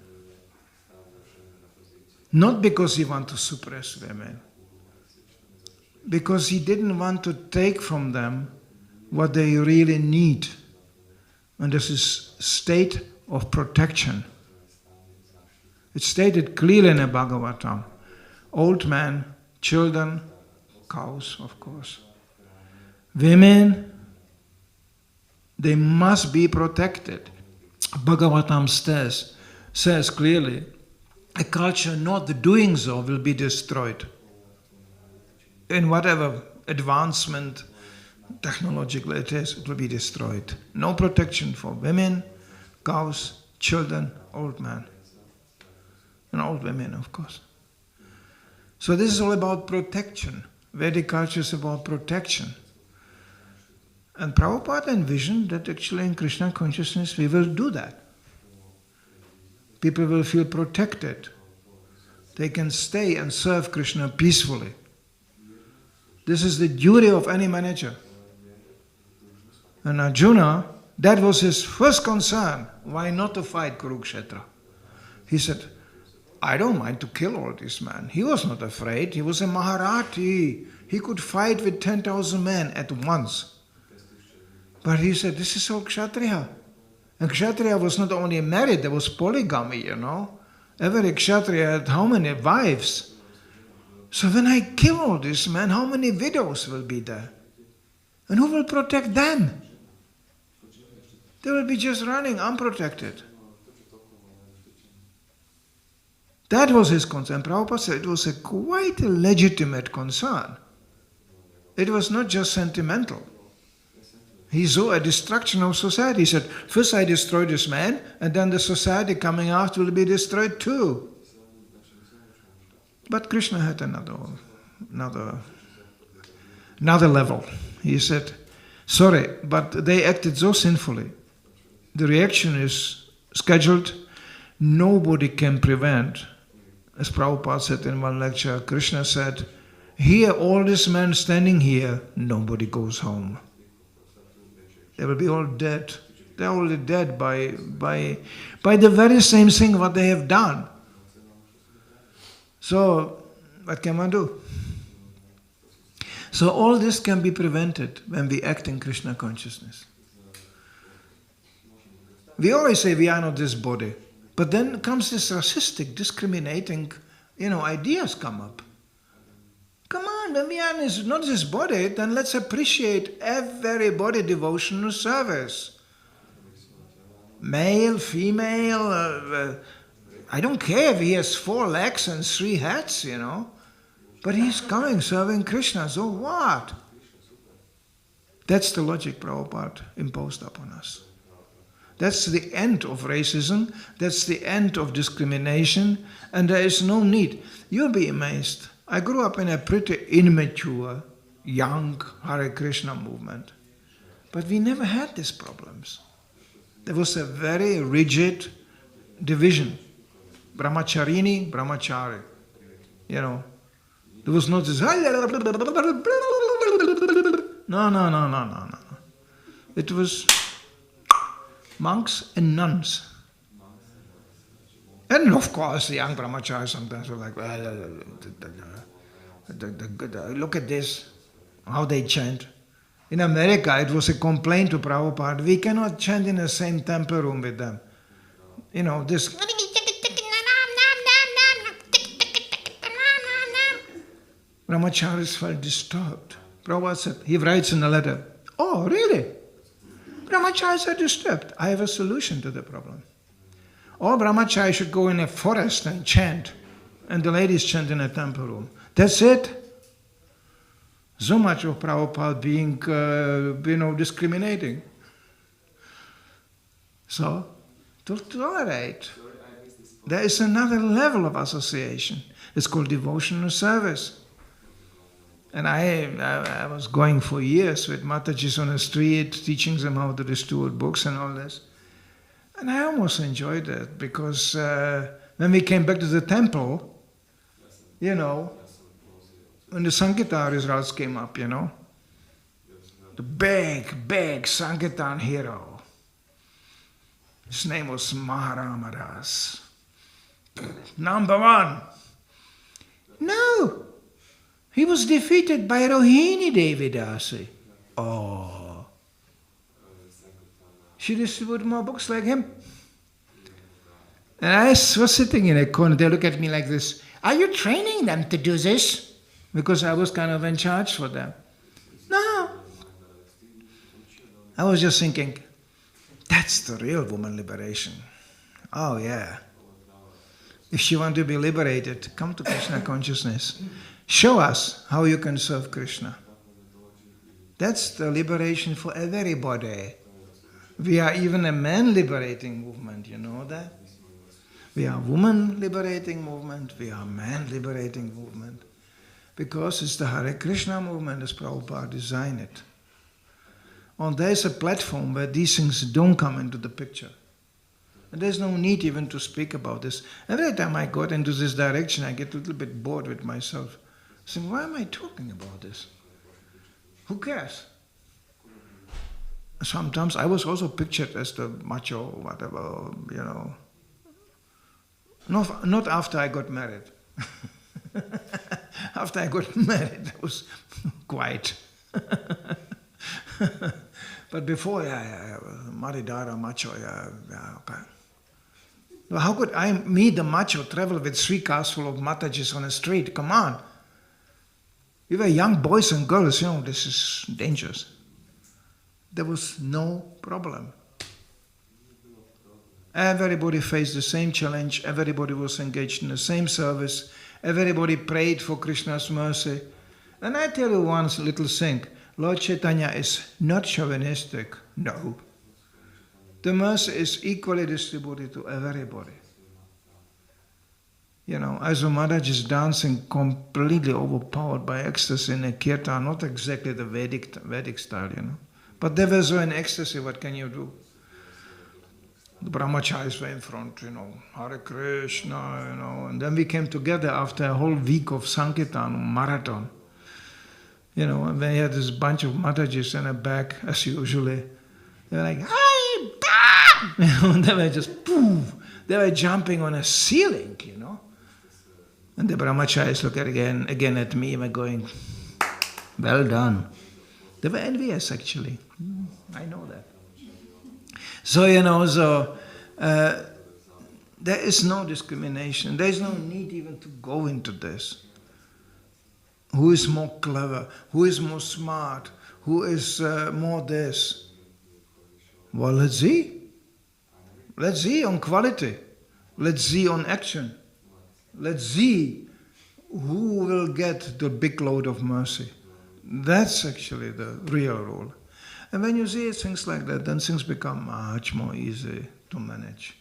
Not because he wanted to suppress women. Because he didn't want to take from them what they really need. And this is state of protection. It's stated clearly in the Bhagavatam. Old men, children, cows, of course. Women, they must be protected. Bhagavatam says clearly, a culture not doing so will be destroyed. In whatever advancement technological it is, it will be destroyed. No protection for women, cows, children, old men. And old women, of course. So this is all about protection. Vedic culture is about protection. And Prabhupada envisioned that actually in Krishna consciousness we will do that. People will feel protected. They can stay and serve Krishna peacefully. This is the duty of any manager. And Arjuna, that was his first concern. Why not to fight Kurukshetra? He said, I don't mind to kill all these men. He was not afraid. He was a Maharathi. He could fight with 10,000 men at once. But he said, this is all Kshatriya. And Kshatriya was not only married, there was polygamy, Every Kshatriya had how many wives? So when I kill all these men, how many widows will be there? And who will protect them? They will be just running unprotected. That was his concern. Prabhupada said it was quite a legitimate concern. It was not just sentimental. He saw a destruction of society. He said, first I destroy this man, and then the society coming after will be destroyed too. But Krishna had another level. He said, sorry, but they acted so sinfully. The reaction is scheduled. Nobody can prevent. As Prabhupada said in one lecture, Krishna said, here, all these men standing here, nobody goes home. They will be all dead. They are already dead by the very same thing what they have done. So, what can one do? So all this can be prevented when we act in Krishna consciousness. We always say we are not this body. But then comes this racistic, discriminating, ideas come up. Come on, when we are not this body, then let's appreciate every body devotional service. Male, female, I don't care if he has 4 legs and 3 heads, But he's coming, serving Krishna, so what? That's the logic Prabhupada imposed upon us. That's the end of racism, that's the end of discrimination, and there is no need. You'll be amazed. I grew up in a pretty immature, young Hare Krishna movement, but we never had these problems. There was a very rigid division. Brahmacharini, brahmachari. There was not this... No. It was monks and nuns. And of course, the young brahmacharis sometimes were like, look at this, how they chant. In America, it was a complaint to Prabhupada, we cannot chant in the same temple room with them. You know, this... Brahmacharis felt disturbed. Prabhupada said, he writes in a letter, oh, really? Brahmacharis are disturbed. I have a solution to the problem. All brahmacharis should go in a forest and chant, and the ladies chant in a temple room. That's it. So much of Prabhupada being, discriminating. So, to tolerate, there is another level of association. It's called devotional service. And I was going for years with Matajis on the street, teaching them how to steward books and all this. And I almost enjoyed it because when we came back to the temple, when the Sankirtan results came up, the big Sankirtan hero, his name was Maharamadas. Number one. No. He was defeated by Rohini Devi Dasi. Oh. She distributed more books like him. And I was sitting in a corner. They look at me like this. Are you training them to do this? Because I was kind of in charge for them. No. I was just thinking, that's the real woman liberation. Oh yeah. If you want to be liberated, come to Krishna consciousness. Show us how you can serve Krishna. That's the liberation for everybody. We are even a man liberating movement, you know that? We are woman liberating movement, we are man liberating movement. Because it's the Hare Krišna movement as Prabhupada designed it. And there's a platform where these things don't come into the picture. And there's no need even to speak about this. Every time I got into this direction, I get a little bit bored with myself. Saying, why am I talking about this? Who cares? Sometimes I was also pictured as the macho, whatever, Not after I got married. After I got married, I was quiet. But before, Manidhar, macho, okay. How could me, the macho, travel with 3 cars full of Matajis on the street? Come on. We were young boys and girls, this is dangerous. There was no problem. Everybody faced the same challenge, everybody was engaged in the same service, everybody prayed for Krishna's mercy. And I tell you one little thing, Lord Chaitanya is not chauvinistic, no. The mercy is equally distributed to everybody. As a Maharaj is dancing completely overpowered by ecstasy in a kirtan, not exactly the Vedic style, But they were so in ecstasy, what can you do? The brahmacharis were in front, Hare Krišna, and then we came together after a whole week of Sankirtan, marathon. And we had this bunch of Matajis in the back, as usually. They were like, hey, and they were just, poof, they were jumping on a ceiling, And the brahmacharis look again at me and were going, well done. They were envious, actually. I know that. So, there is no discrimination. There is no need even to go into this. Who is more clever? Who is more smart? Who is more this? Well, let's see. Let's see on quality. Let's see on action. Let's see who will get the big load of mercy. That's actually the real rule. And when you see things like that, then things become much more easy to manage.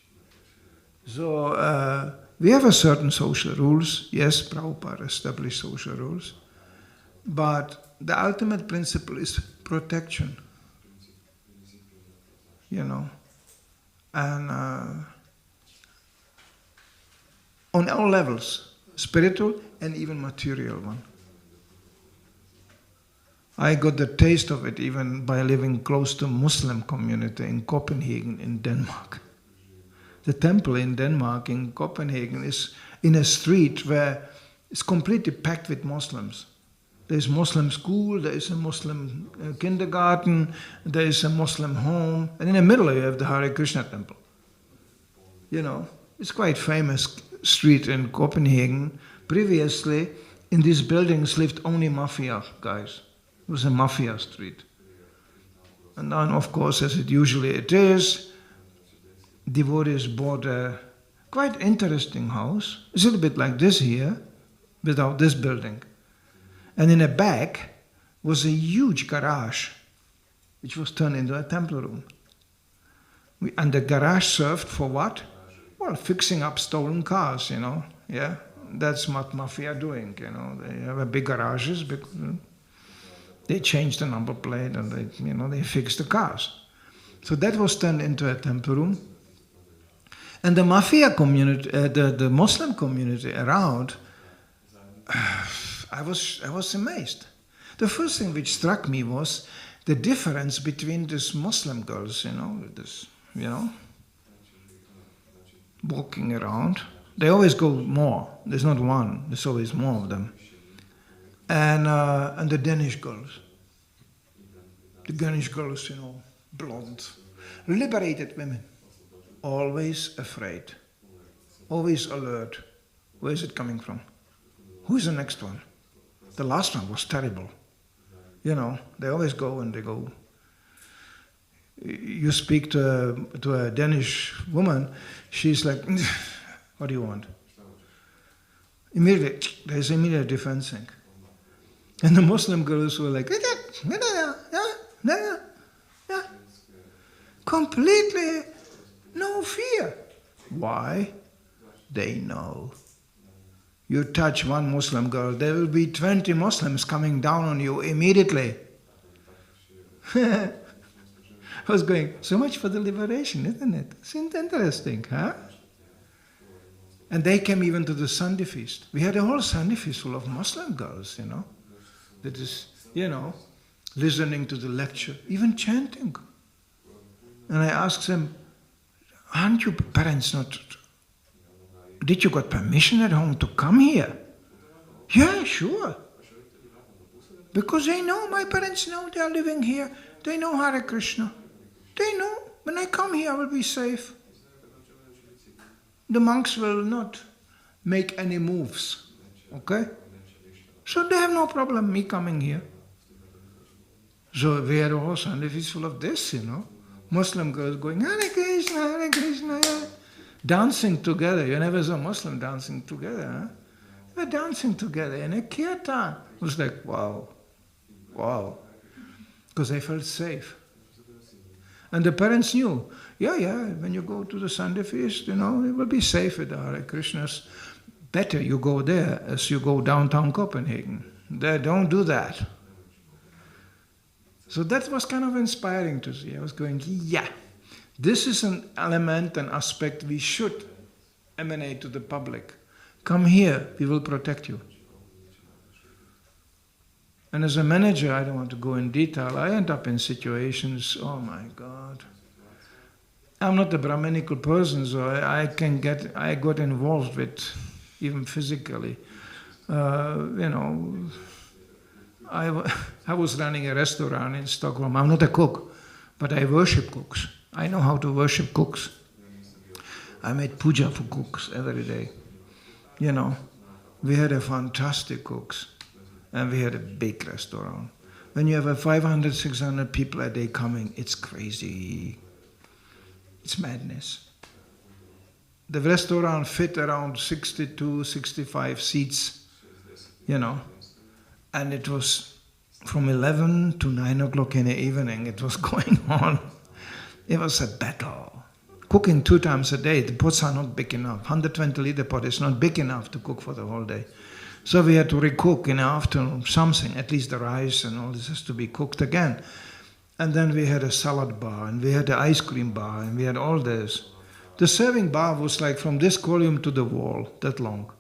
So we have a certain social rules. Yes, Prabhupada established social rules. But the ultimate principle is protection. And on all levels, spiritual and even material one. I got the taste of it even by living close to Muslim community in Copenhagen in Denmark. The temple in Denmark, in Copenhagen, is in a street where it's completely packed with Muslims. There's Muslim school, there is a Muslim kindergarten, there is a Muslim home, and in the middle you have the Hare Krišna temple. You know, it's quite famous street in Copenhagen. Previously, in these buildings lived only mafia guys. It was a mafia street. And then, of course, as it usually is, devotees bought a quite interesting house. It's a little bit like this here, without this building. And in the back was a huge garage, which was turned into a temple room. And the garage served for what? Well, fixing up stolen cars, you know. Yeah, that's what mafia are doing, you know. They have a big garages, they change the number plate and they fix the cars. So that was turned into a temple room. And the mafia community, the Muslim community around, I was amazed. The first thing which struck me was the difference between these Muslim girls, walking around. They always go more. There's not one. There's always more of them. And the Danish girls. The Danish girls, blonde, liberated women. Always afraid. Always alert. Where is it coming from? Who's the next one? The last one was terrible. They always go and they go. You speak to a Danish woman, she's like, what do you want? Immediately, there's immediate defensing. And the Muslim girls were like, yeah. Completely no fear. Why? They know. You touch one Muslim girl, there will be 20 Muslims coming down on you immediately. I was going, so much for the liberation, isn't it? Isn't interesting, huh? And they came even to the Sunday feast. We had a whole Sunday feast full of Muslim girls, that is, listening to the lecture, even chanting. And I asked them, aren't you parents not... Did you got permission at home to come here? Yeah, sure. Because they know, my parents know they are living here. They know Hare Krishna. They know, when I come here I will be safe. The monks will not make any moves, okay? So they have no problem me coming here. So we had a whole Sunday feast full of this, Muslim girls going, Hare Krishna, yeah. Dancing together. You never saw Muslim dancing together, huh? They were dancing together in a kirtan. It was like, wow. Because they felt safe. And the parents knew, when you go to the Sunday feast, it will be safe with the Hare Krishnas. Better you go there as you go downtown Copenhagen. They don't do that. So that was kind of inspiring to see. I was going, this is an element, an aspect we should emanate to the public. Come here, we will protect you. And as a manager, I don't want to go in detail, I end up in situations, oh my God. I'm not a Brahminical person, so I got involved with, even physically. I was running a restaurant in Stockholm. I'm not a cook, but I worship cooks. I know how to worship cooks. I made puja for cooks every day. We had a fantastic cooks. And we had a big restaurant. When you have 500, 600 people a day coming, it's crazy. It's madness. The restaurant fit around 62, 65 seats, And it was from 11 to 9 o'clock in the evening, it was going on. It was a battle. Cooking 2 times a day, the pots are not big enough. 120 liter pot is not big enough to cook for the whole day. So we had to recook in the afternoon something, at least the rice and all this has to be cooked again. And then we had a salad bar, and we had the ice cream bar, and we had all this. The serving bar was like from this column to the wall, that long.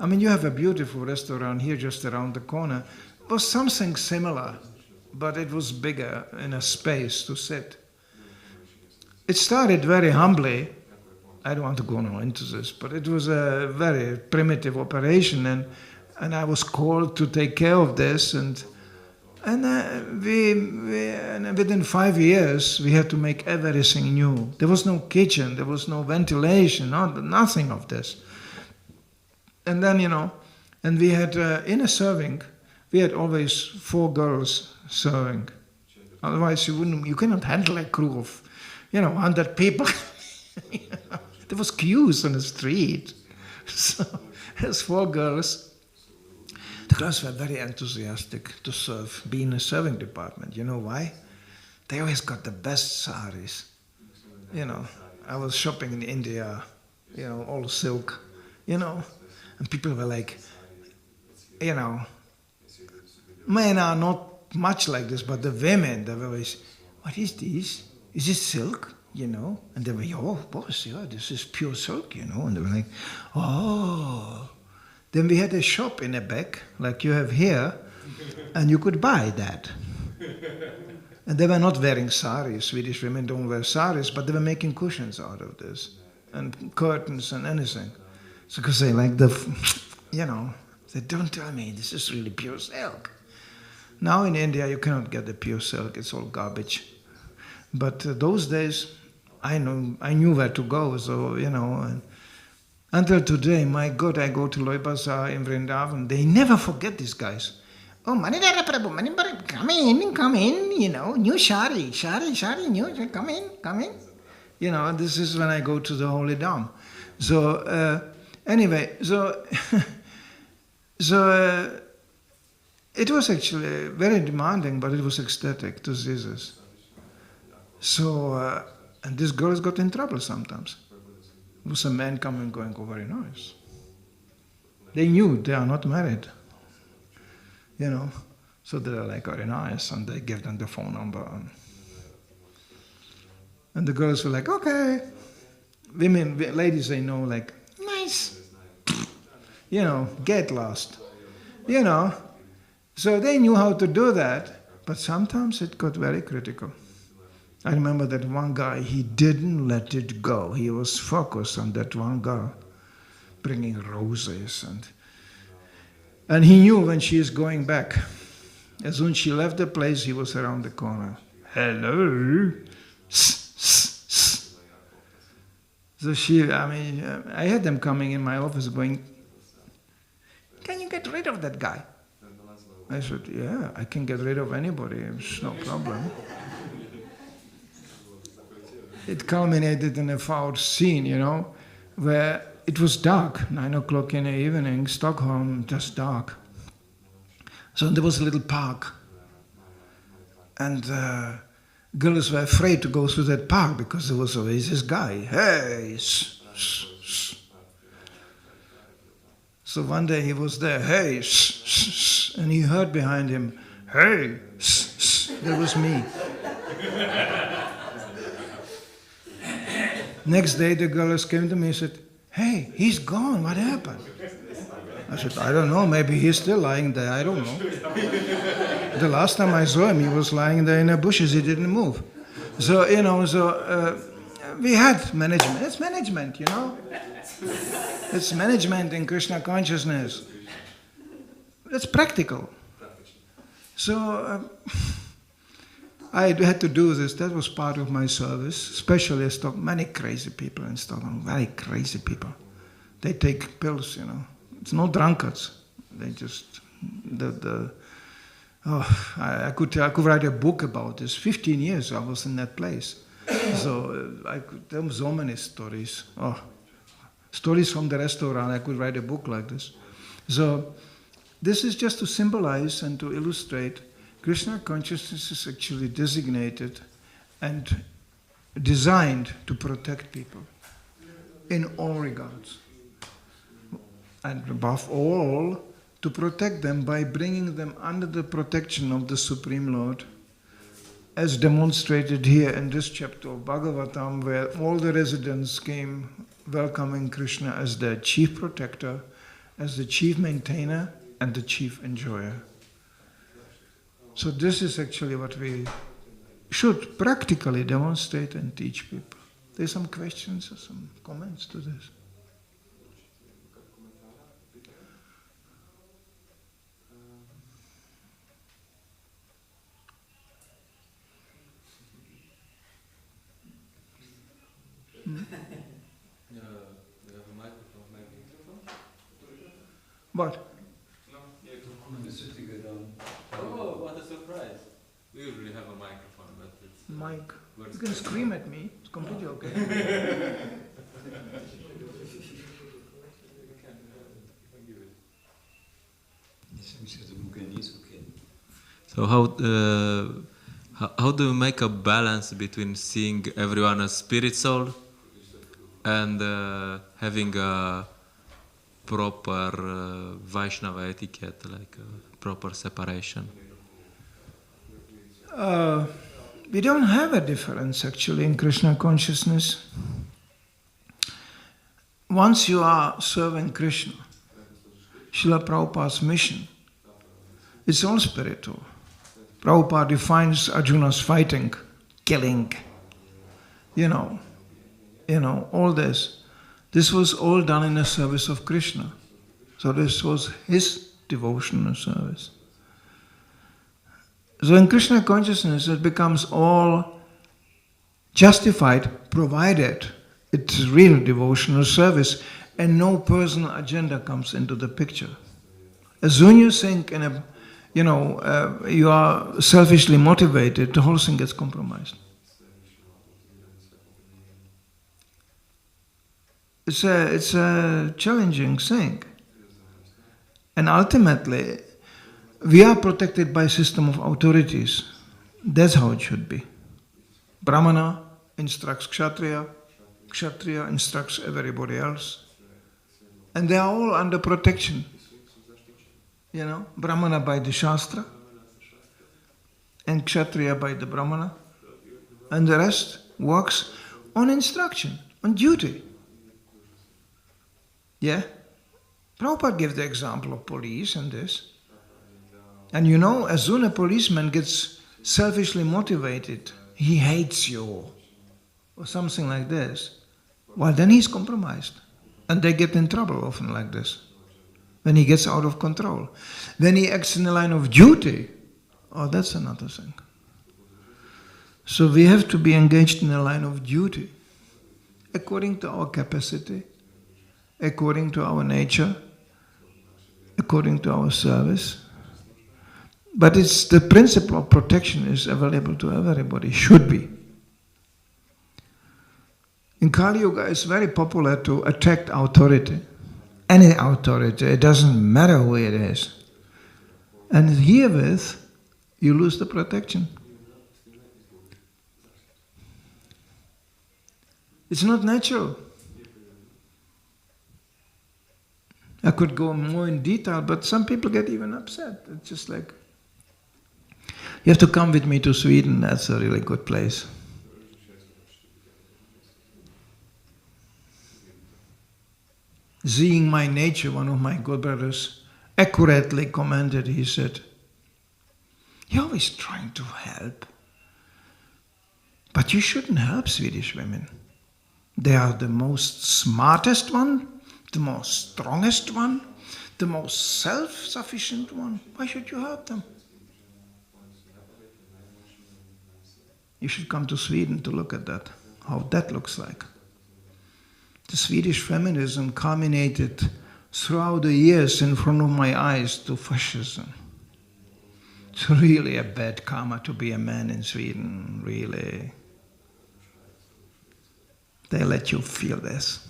I mean, you have a beautiful restaurant here just around the corner. was something similar, but it was bigger in a space to sit. It started very humbly. I don't want to go now into this, but it was a very primitive operation, and I was called to take care of this, and within 5 years we had to make everything new. There was no kitchen, there was no ventilation, nothing of this. And then, and we had in a serving, we had always 4 girls serving. Otherwise you cannot handle a crew of 100 people. There was queues on the street. So there's 4 girls. The girls were very enthusiastic to serve, be in a serving department. You know why? They always got the best saris. I was shopping in India, all silk, and people were like, men are not much like this, but the women, they were always, what is this? Is this silk? And they were, oh, boss, yeah, this is pure silk, and they were like, oh. Then we had a shop in the back, like you have here, and you could buy that. And they were not wearing saris. Swedish women don't wear saris, but they were making cushions out of this, and curtains and anything. So because they like they don't tell me, this is really pure silk. Now in India you cannot get the pure silk, it's all garbage. But those days, I knew where to go, so, and until today, my God, I go to Loy Bazaar in Vrindavan, they never forget these guys. Oh, Manidhar Prabhu, Manidhar, come in, new shari, new, come in. This is when I go to the Holy Dham. So, anyway, it was actually very demanding, but it was ecstatic to see this. So, and these girls got in trouble sometimes. There was a man coming going, oh, very nice. They knew they are not married, So they're like, very nice, and they give them the phone number. And the girls were like, okay. Ladies, they know, like, nice. Get lost. So they knew how to do that, but sometimes it got very critical. I remember that one guy, he didn't let it go. He was focused on that one girl, bringing roses. And he knew when she is going back. As soon as she left the place, he was around the corner. Hello. So I had them coming in my office going, can you get rid of that guy? I said, yeah, I can get rid of anybody. It's no problem. It culminated in a foul scene, where it was dark, 9 o'clock in the evening, Stockholm, just dark. So there was a little park. And girls were afraid to go through that park because there was always this guy. Hey! So one day he was there, hey! And he heard behind him, hey! That was me. Next day the girls came to me and said, hey, he's gone, what happened? I said, I don't know, maybe he's still lying there, I don't know. The last time I saw him, he was lying there in the bushes, he didn't move. So, we had management, it's management, It's management in Krishna consciousness. It's practical. So, I had to do this. That was part of my service, especially in Stockholm. Many crazy people in Stockholm, very crazy people. They take pills, It's no drunkards. They just, I could write a book about this. 15 years I was in that place. So I could tell so many stories. Stories from the restaurant. I could write a book like this. So this is just to symbolize and to illustrate Krishna consciousness is actually designated and designed to protect people in all regards. And above all, to protect them by bringing them under the protection of the Supreme Lord, as demonstrated here in this chapter of Bhagavatam, where all the residents came welcoming Krishna as their chief protector, as the chief maintainer and the chief enjoyer. So this is actually what we should practically demonstrate and teach people. There's some questions or some comments to this. We have a microphone, maybe. What? Oh, what a surprise. We usually have a microphone, but it's... Mic. You can scream at me. It's completely okay. So how do you make a balance between seeing everyone as spirit soul and having a proper Vaishnava etiquette, like a proper separation? We don't have a difference actually in Krishna consciousness. Once you are serving Krishna, Srila Prabhupada's mission, it's all spiritual. Prabhupada defines Arjuna's fighting, killing, all this. This was all done in the service of Krishna. So this was his devotional service. So in Krishna consciousness it becomes all justified provided it's real devotional service and no personal agenda comes into the picture. As soon you think you are selfishly motivated, the whole thing gets compromised. It's a challenging thing. And ultimately, we are protected by a system of authorities. That's how it should be. Brahmana instructs Kshatriya, Kshatriya instructs everybody else. And they are all under protection. Brahmana by the Shastra, and Kshatriya by the Brahmana, and the rest works on instruction, on duty. Yeah? Prabhupada gave the example of police and this. And as soon as a policeman gets selfishly motivated, he hates you, or something like this, well then he's compromised. And they get in trouble often like this. When he gets out of control. When he acts in the line of duty, that's another thing. So we have to be engaged in the line of duty, according to our capacity, according to our nature, according to our service. But it's the principle of protection is available to everybody, should be. In Kali Yuga, it's very popular to attack authority. Any authority, it doesn't matter who it is. And herewith, you lose the protection. It's not natural. I could go more in detail, but some people get even upset. It's just like, you have to come with me to Sweden, that's a really good place. Seeing my nature, one of my good brothers accurately commented, he said, "You're always trying to help, but you shouldn't help Swedish women. They are the most smartest one, the most strongest one, the most self-sufficient one. Why should you help them? You should come to Sweden to look at that, how that looks like." The Swedish feminism culminated throughout the years in front of my eyes to fascism. It's really a bad karma to be a man in Sweden, really. They let you feel this.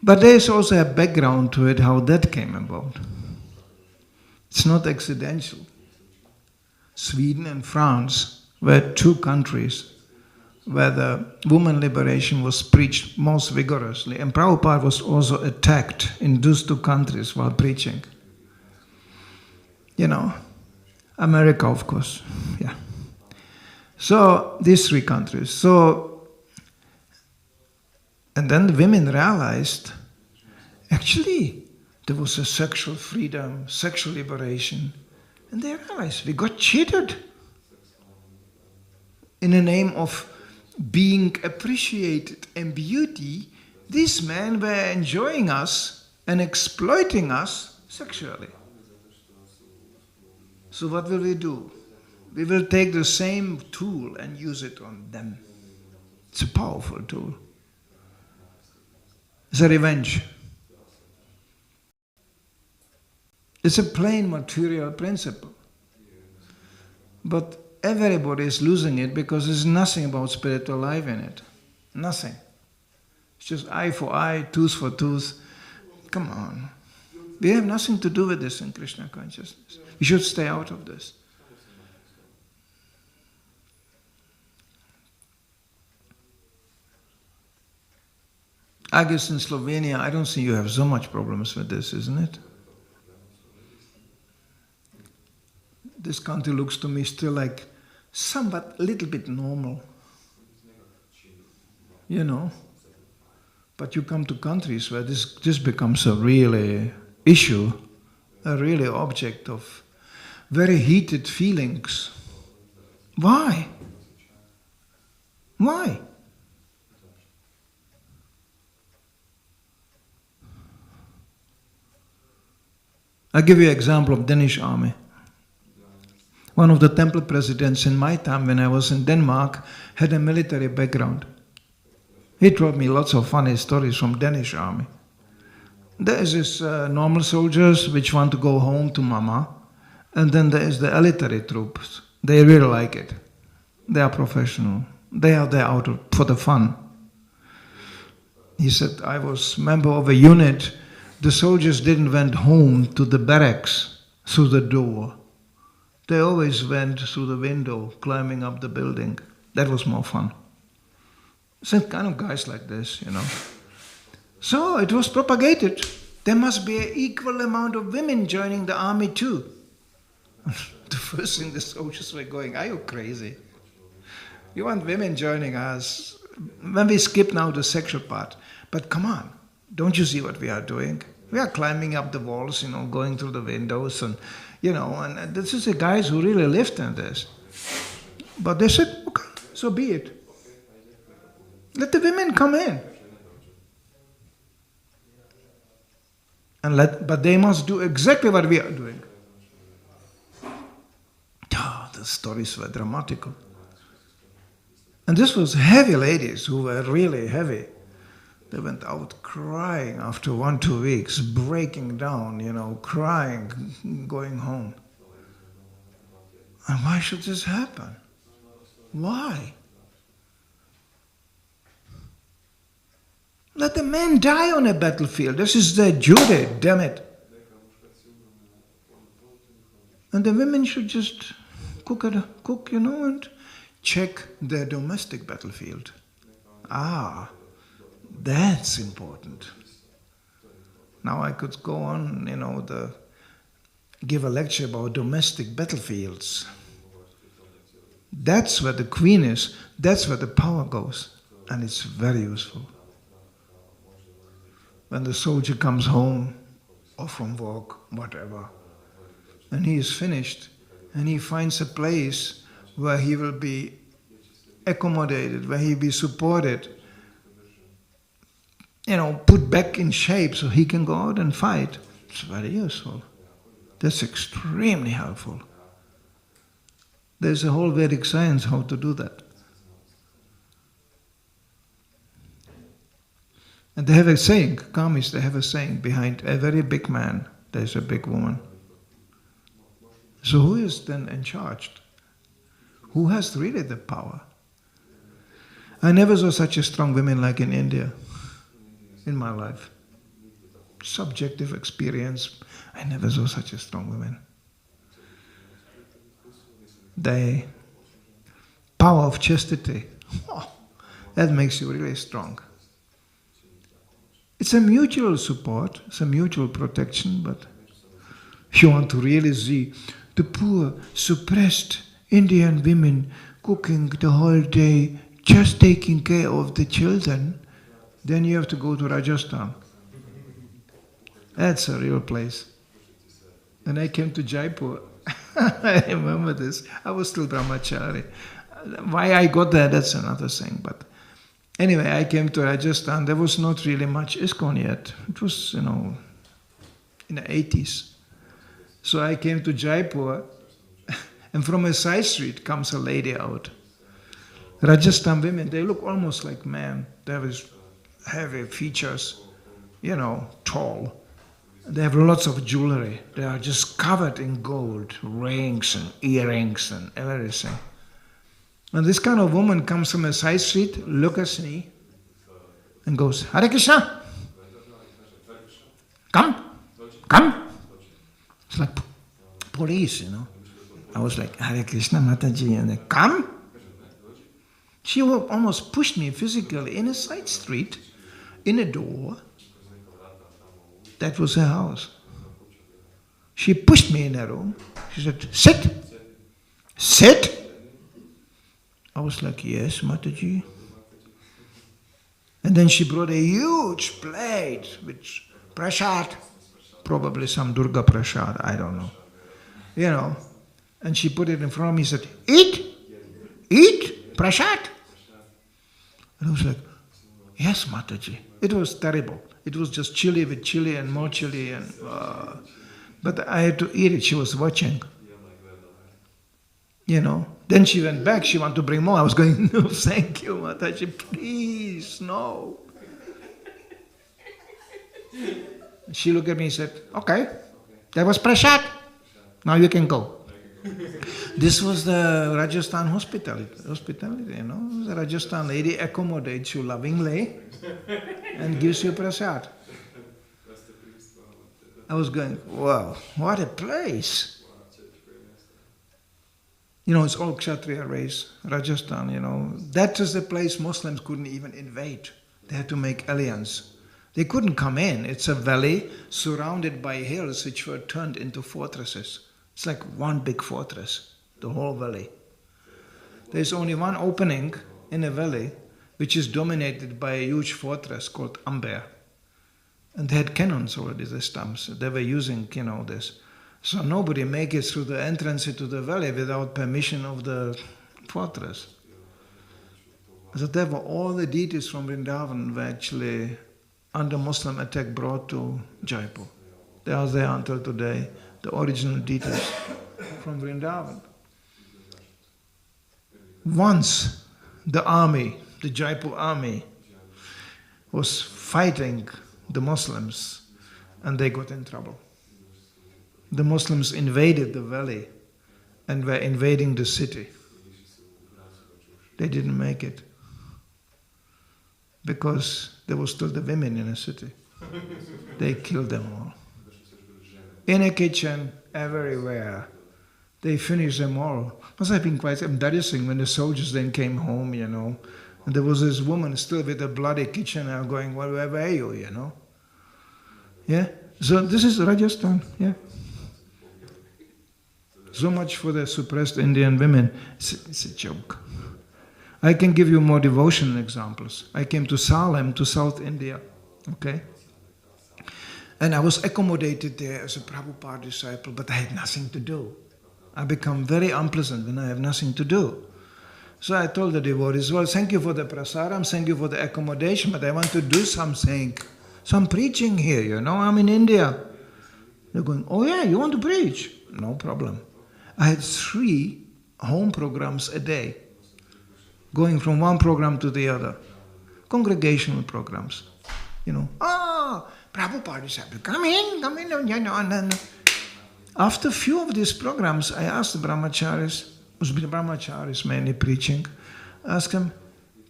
But there's also a background to it, how that came about. It's not accidental. Sweden and France were two countries where the woman liberation was preached most vigorously. And Prabhupada was also attacked in those two countries while preaching. America, of course, yeah. So, these three countries. And then the women realized, actually, there was a sexual freedom, sexual liberation. And they realize we got cheated. In the name of being appreciated and beauty, these men were enjoying us and exploiting us sexually. So what will we do? We will take the same tool and use it on them. It's a powerful tool. It's a revenge. It's a plain material principle. But everybody is losing it because there's nothing about spiritual life in it. Nothing. It's just eye for eye, tooth for tooth. Come on. We have nothing to do with this in Krishna consciousness. We should stay out of this. I guess in Slovenia, I don't think you have so much problems with this, isn't it? This country looks to me still like somewhat a little bit normal. You know. But you come to countries where this becomes a really issue, a really object of very heated feelings. Why? Why? I'll give you an example of Danish army. One of the temple presidents in my time when I was in Denmark had a military background. He told me lots of funny stories from Danish army. There is this normal soldiers which want to go home to mama, and then there is the elitary troops. They really like it. They are professional. They are there out for the fun. He said, I was member of a unit. The soldiers didn't went home to the barracks through the door. They always went through the window, climbing up the building. That was more fun. Some kind of guys like this, you know. So it was propagated. There must be an equal amount of women joining the army too. The first thing the soldiers were going, are you crazy? You want women joining us? When we skip now the sexual part. But come on, don't you see what we are doing? We are climbing up the walls, you know, going through the windows and, you know, and this is the guys who really lived in this. But they said, okay, so be it. Let the women come in. But they must do exactly what we are doing. Oh, the stories were dramatical. And this was heavy ladies who were really heavy. They went out crying after 1-2 weeks, breaking down, you know, crying, going home. And why should this happen? Why? Let the men die on a battlefield. This is their duty, damn it. And the women should just cook, you know, and check their domestic battlefield. Ah, that's important. Now I could go on, you know, give a lecture about domestic battlefields. That's where the queen is. That's where the power goes. And it's very useful. When the soldier comes home, or from work, whatever, and he is finished, and he finds a place where he will be accommodated, where he will be supported, you know, put back in shape so he can go out and fight. It's very useful. That's extremely helpful. There's a whole Vedic science how to do that. And they have a saying, Kamis, they have a saying, behind a very big man, there's a big woman. So who is then in charge? Who has really the power? I never saw such a strong woman like in India in my life. Subjective experience, I never saw such a strong woman. The power of chastity, that makes you really strong. It's a mutual support, it's a mutual protection, but if you want to really see the poor, suppressed Indian women cooking the whole day, just taking care of the children, then you have to go to Rajasthan. That's a real place. And I came to Jaipur I remember this. I was still brahmachari. Why I got there, that's another thing. But anyway, I came to Rajasthan. There was not really much ISKCON yet. It was, in the 80s. So I came to Jaipur, and from a side street comes a lady out. Rajasthan women, they look almost like men. They have heavy features, tall. They have lots of jewelry. They are just covered in gold, rings and earrings and everything. And this kind of woman comes from a side street, looks at me, and goes, Hare Krishna! Come! It's like police, I was like, Hare Krishna Mataji, and they come! She almost pushed me physically in a side street, in a door. That was her house. She pushed me in her room. She said, sit! Sit! I was like, yes, Mataji. And then she brought a huge plate with prasad, probably some Durga prasad, I don't know. And she put it in front of me and said, eat prasad. And I was like, yes, Mataji. It was terrible. It was just chili with chili and more chili. But I had to eat it. She was watching. Then she went back. She wanted to bring more. I was going, no, thank you, Mataji. Please, no. She looked at me and said, okay, that was prasad. Now you can go. This was the Rajasthan hospitality, The Rajasthan lady accommodates you lovingly and gives you prasad. I was going, wow, what a place. It's all Kshatriya race, Rajasthan, That is the place Muslims couldn't even invade. They had to make alliance. They couldn't come in. It's a valley surrounded by hills which were turned into fortresses. It's like one big fortress, the whole valley. There's only one opening in a valley which is dominated by a huge fortress called Amber. And they had cannons already, the stumps. They were using, this. So nobody makes it through the entrance into the valley without permission of the fortress. So there were all the deities from Vrindavan were actually under Muslim attack brought to Jaipur. They are there until today, the original deities from Vrindavan. Once the army, the Jaipur army, was fighting the Muslims and they got in trouble. The Muslims invaded the valley and were invading the city. They didn't make it because there were still the women in the city. They killed them all. In a kitchen, everywhere. They finished them all. Must have been quite embarrassing when the soldiers then came home, And there was this woman still with a bloody kitchen going, well, where were you, Yeah? So this is Rajasthan, yeah. So much for the suppressed Indian women. It's a joke. I can give you more devotional examples. I came to Salem, to South India, okay? And I was accommodated there as a Prabhupada disciple, but I had nothing to do. I become very unpleasant when I have nothing to do. So I told the devotees, well, thank you for the prasadam, thank you for the accommodation, but I want to do something. Some preaching here, I'm in India. They're going, oh yeah, you want to preach? No problem. I had 3 home programs a day, going from one program to the other. Congregational programs. Prabhupada disciple, come in, and then after a few of these programs, I asked the brahmacharis mainly preaching, asked them,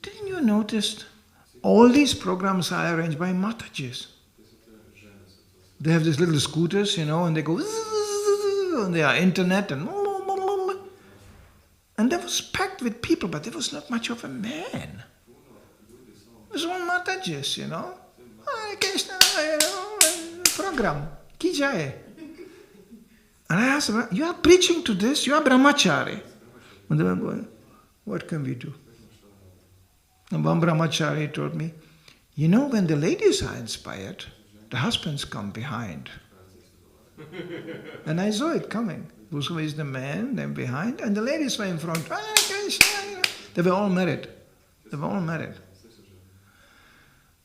didn't you notice all these programs are arranged by Matajis? They have these little scooters, and they go, and they are internet, and that was packed with people, but there was not much of a man. It was all Matajis, Hare Krišna, program, ki jaye. And I asked them, you are preaching to this, you are brahmachari. And they were going, what can we do? And one brahmachari told me, when the ladies are inspired, the husbands come behind. And I saw it coming. Goswami is the man, then behind, and the ladies were in front. Hare Krishna, you know. They were all married. They were all married.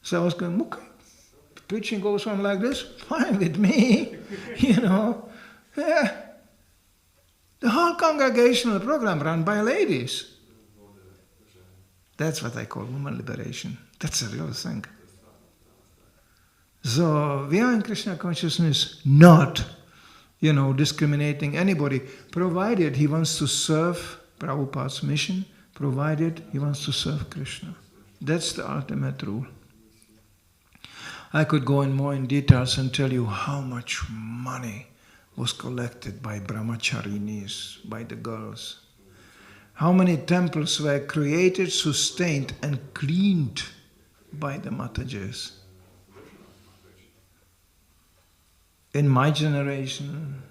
So I was going, okay, preaching goes on like this, fine with me, you know. Yeah. The whole congregational program run by ladies. That's what I call woman liberation. That's a real thing. So we are in Krishna consciousness not, discriminating anybody, provided he wants to serve Prabhupada's mission, provided he wants to serve Krishna. That's the ultimate rule. I could go in more in details and tell you how much money was collected by brahmacharinis, by the girls. How many temples were created, sustained and cleaned by the Matajis. In my generation,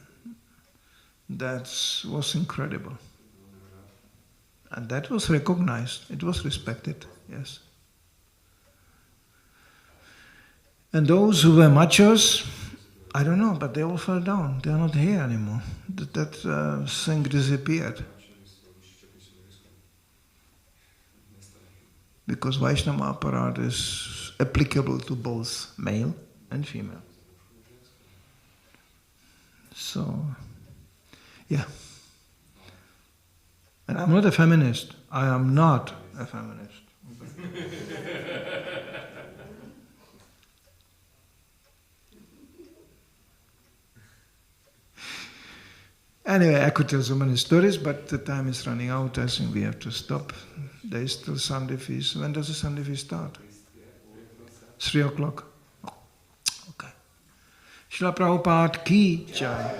that was incredible. And that was recognized, it was respected, yes. And those who were machos, I don't know, but they all fell down. They are not here anymore. That thing disappeared. Because Vaishnava Aparat is applicable to both male and female. So, yeah. And I'm not a feminist. I am not a feminist. Anyway, I could tell so many stories, but the time is running out. I think we have to stop. There is still Sunday feast. When does the Sunday feast start? 3 o'clock. Okay. Srila Prabhupada ki jai.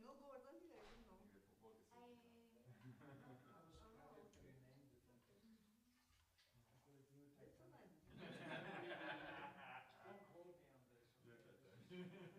Don't hold me on this.